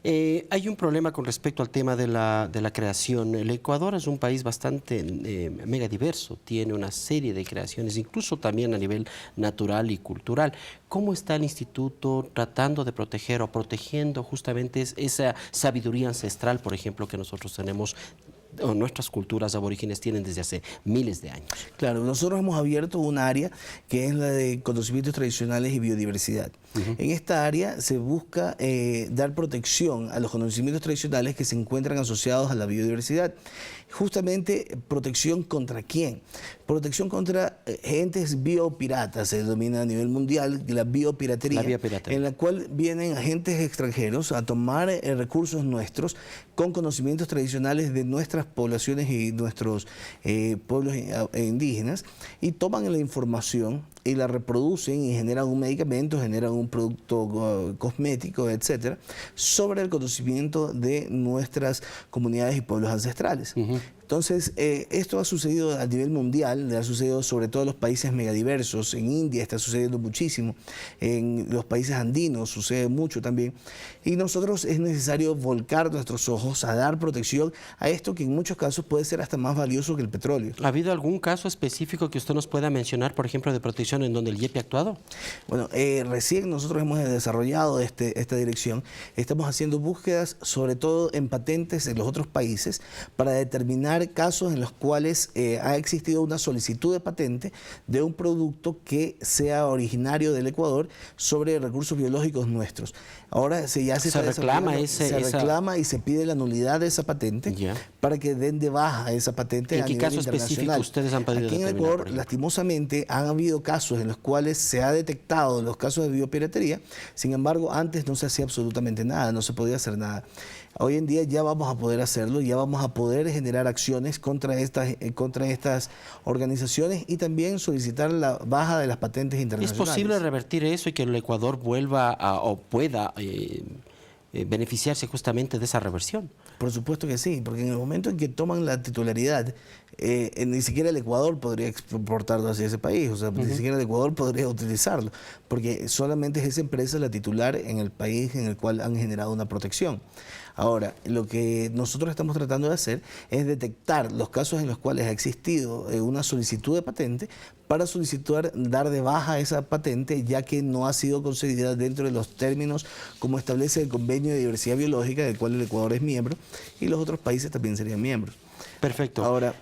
Speaker 3: Hay un problema con respecto al tema de la creación. El Ecuador es un país bastante mega diverso, tiene una serie de creaciones, incluso también a nivel natural y cultural. ¿Cómo está el instituto tratando de proteger o protegiendo justamente esa sabiduría ancestral, por ejemplo, que nosotros tenemos, o nuestras culturas aborígenes tienen desde hace miles de años?
Speaker 4: Claro, nosotros hemos abierto un área que es la de conocimientos tradicionales y biodiversidad. En esta área se busca dar protección a los conocimientos tradicionales que se encuentran asociados a la biodiversidad. Justamente, ¿protección contra quién? Protección contra entes biopiratas, se denomina a nivel mundial la biopiratería, en la cual vienen agentes extranjeros a tomar recursos nuestros con conocimientos tradicionales de nuestras poblaciones y nuestros pueblos indígenas, y toman la información y la reproducen y generan un medicamento, generan un producto cosmético, etcétera, sobre el conocimiento de nuestras comunidades y pueblos ancestrales. Entonces, esto ha sucedido a nivel mundial, ha sucedido sobre todo en los países megadiversos. En India está sucediendo muchísimo, en los países andinos sucede mucho también. Y nosotros es necesario volcar nuestros ojos a dar protección a esto que en muchos casos puede ser hasta más valioso que el petróleo.
Speaker 3: ¿Ha habido algún caso específico que usted nos pueda mencionar, por ejemplo, de protección en donde el IEPI ha actuado?
Speaker 4: Bueno, recién nosotros hemos desarrollado esta dirección. Estamos haciendo búsquedas, sobre todo en patentes en los otros países, para determinar casos en los cuales ha existido una solicitud de patente de un producto que sea originario del Ecuador sobre recursos biológicos nuestros. Ahora se reclama y se pide la nulidad de esa patente para que den de baja esa patente a nivel internacional. ¿En qué caso específico ustedes han pedido? Aquí en el Ecuador, lastimosamente, han habido casos en los cuales se ha detectado los casos de biopiratería. Sin embargo, antes no se hacía absolutamente nada, no se podía hacer nada. Hoy en día ya vamos a poder hacerlo, ya vamos a poder generar acciones contra estas organizaciones y también solicitar la baja de las patentes internacionales.
Speaker 3: ¿Es posible revertir eso y que el Ecuador vuelva o pueda beneficiarse justamente de esa reversión?
Speaker 4: Por supuesto que sí, porque en el momento en que toman la titularidad, ni siquiera el Ecuador podría exportarlo hacia ese país, o sea, ni siquiera el Ecuador podría utilizarlo, porque solamente es esa empresa la titular en el país en el cual han generado una protección. Ahora, lo que nosotros estamos tratando de hacer es detectar los casos en los cuales ha existido una solicitud de patente para solicitar dar de baja esa patente, ya que no ha sido concedida dentro de los términos como establece el Convenio de Diversidad Biológica, del cual el Ecuador es miembro, y los otros países también serían miembros.
Speaker 3: Perfecto.
Speaker 4: Ahora,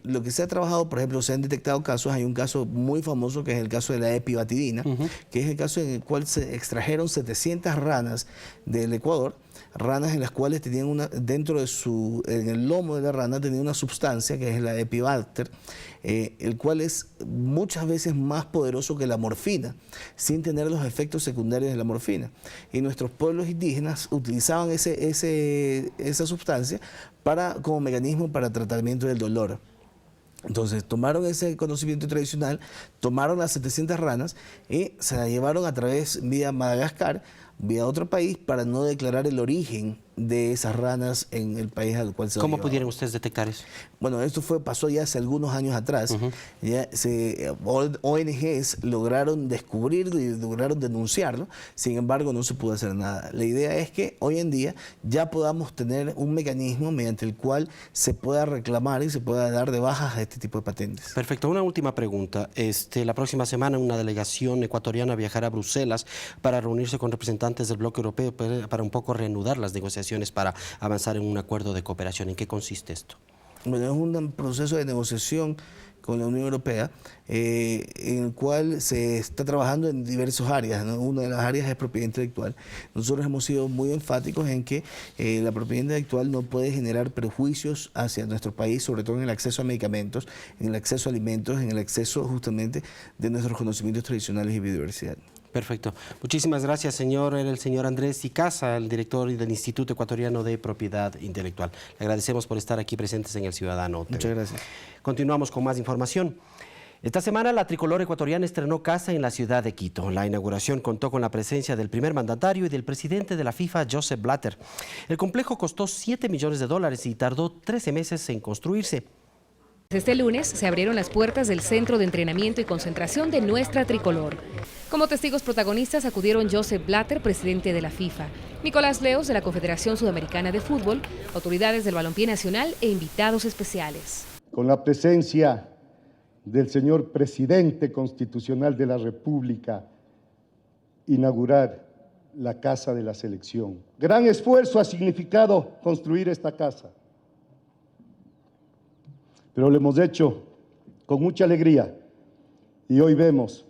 Speaker 4: lo que se ha trabajado, por ejemplo, se han detectado casos, hay un caso muy famoso que es el caso de la epibatidina, que es el caso en el cual se extrajeron 700 ranas del Ecuador, ranas en las cuales tenían dentro de en el lomo de la rana tenía una sustancia que es la epibacter, el cual es muchas veces más poderoso que la morfina, sin tener los efectos secundarios de la morfina. Y nuestros pueblos indígenas utilizaban esa sustancia como mecanismo para tratamiento del dolor. Entonces tomaron ese conocimiento tradicional, tomaron las 700 ranas y se las llevaron a través vía Madagascar, vía otro país, para no declarar el origen de esas ranas en el país al cual se
Speaker 3: ¿Cómo pudieron ustedes detectar eso?
Speaker 4: Bueno, esto pasó ya hace algunos años atrás. ONGs lograron descubrirlo y lograron denunciarlo, sin embargo no se pudo hacer nada. La idea es que hoy en día ya podamos tener un mecanismo mediante el cual se pueda reclamar y se pueda dar de baja a este tipo de patentes.
Speaker 3: Perfecto. Una última pregunta. La próxima semana una delegación ecuatoriana viajará a Bruselas para reunirse con representantes del bloque europeo para un poco reanudar las negociaciones para avanzar en un acuerdo de cooperación. ¿En qué consiste esto?
Speaker 4: Bueno, es un proceso de negociación con la Unión Europea, en el cual se está trabajando en diversas áreas, ¿no? Una de las áreas es propiedad intelectual. Nosotros hemos sido muy enfáticos en que la propiedad intelectual no puede generar perjuicios hacia nuestro país, sobre todo en el acceso a medicamentos, en el acceso a alimentos, en el acceso justamente de nuestros conocimientos tradicionales y biodiversidad.
Speaker 3: Perfecto. Muchísimas gracias, señor. Era el señor Andrés Icaza, el director del Instituto Ecuatoriano de Propiedad Intelectual. Le agradecemos por estar aquí presentes en El Ciudadano TV.
Speaker 4: Muchas gracias.
Speaker 3: Continuamos con más información. Esta semana la tricolor ecuatoriana estrenó casa en la ciudad de Quito. La inauguración contó con la presencia del primer mandatario y del presidente de la FIFA, Joseph Blatter. El complejo costó $7 millones y tardó 13 meses en construirse.
Speaker 7: Este lunes se abrieron las puertas del Centro de Entrenamiento y Concentración de nuestra tricolor. Como testigos protagonistas acudieron Joseph Blatter, presidente de la FIFA, Nicolás Leos de la Confederación Sudamericana de Fútbol, autoridades del balompié nacional e invitados especiales.
Speaker 13: Con la presencia del señor presidente constitucional de la República, inaugurar la Casa de la Selección. Gran esfuerzo ha significado construir esta casa, pero lo hemos hecho con mucha alegría y hoy vemos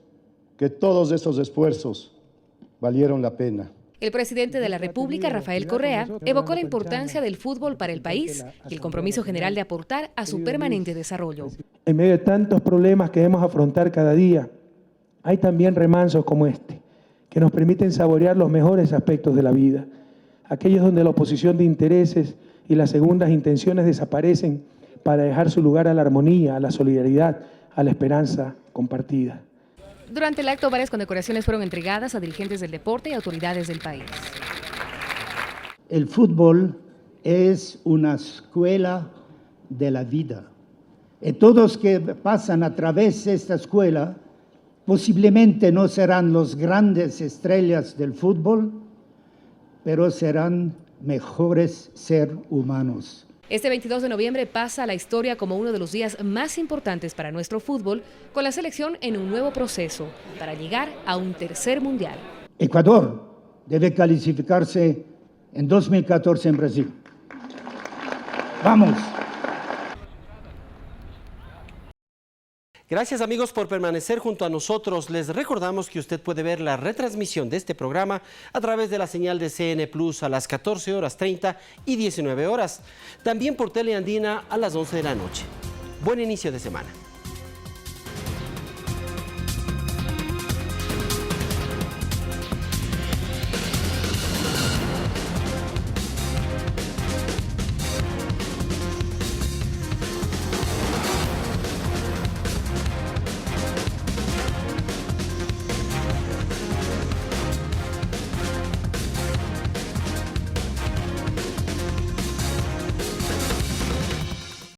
Speaker 13: que todos esos esfuerzos valieron la pena.
Speaker 7: El presidente de la República, Rafael Correa, evocó la importancia del fútbol para el país y el compromiso general de aportar a su permanente desarrollo.
Speaker 14: En medio de tantos problemas que debemos afrontar cada día, hay también remansos como este, que nos permiten saborear los mejores aspectos de la vida, aquellos donde la oposición de intereses y las segundas intenciones desaparecen para dejar su lugar a la armonía, a la solidaridad, a la esperanza compartida.
Speaker 7: Durante el acto, varias condecoraciones fueron entregadas a dirigentes del deporte y autoridades del país.
Speaker 15: El fútbol es una escuela de la vida. Y todos que pasan a través de esta escuela posiblemente no serán los grandes estrellas del fútbol, pero serán mejores seres humanos.
Speaker 7: Este 22 de noviembre pasa a la historia como uno de los días más importantes para nuestro fútbol, con la selección en un nuevo proceso para llegar a un tercer mundial.
Speaker 15: Ecuador debe calificarse en 2014 en Brasil. ¡Vamos!
Speaker 3: Gracias, amigos, por permanecer junto a nosotros. Les recordamos que usted puede ver la retransmisión de este programa a través de la señal de CN Plus a las 14:30 y 19 horas. También por Teleandina a las 11 de la noche. Buen inicio de semana.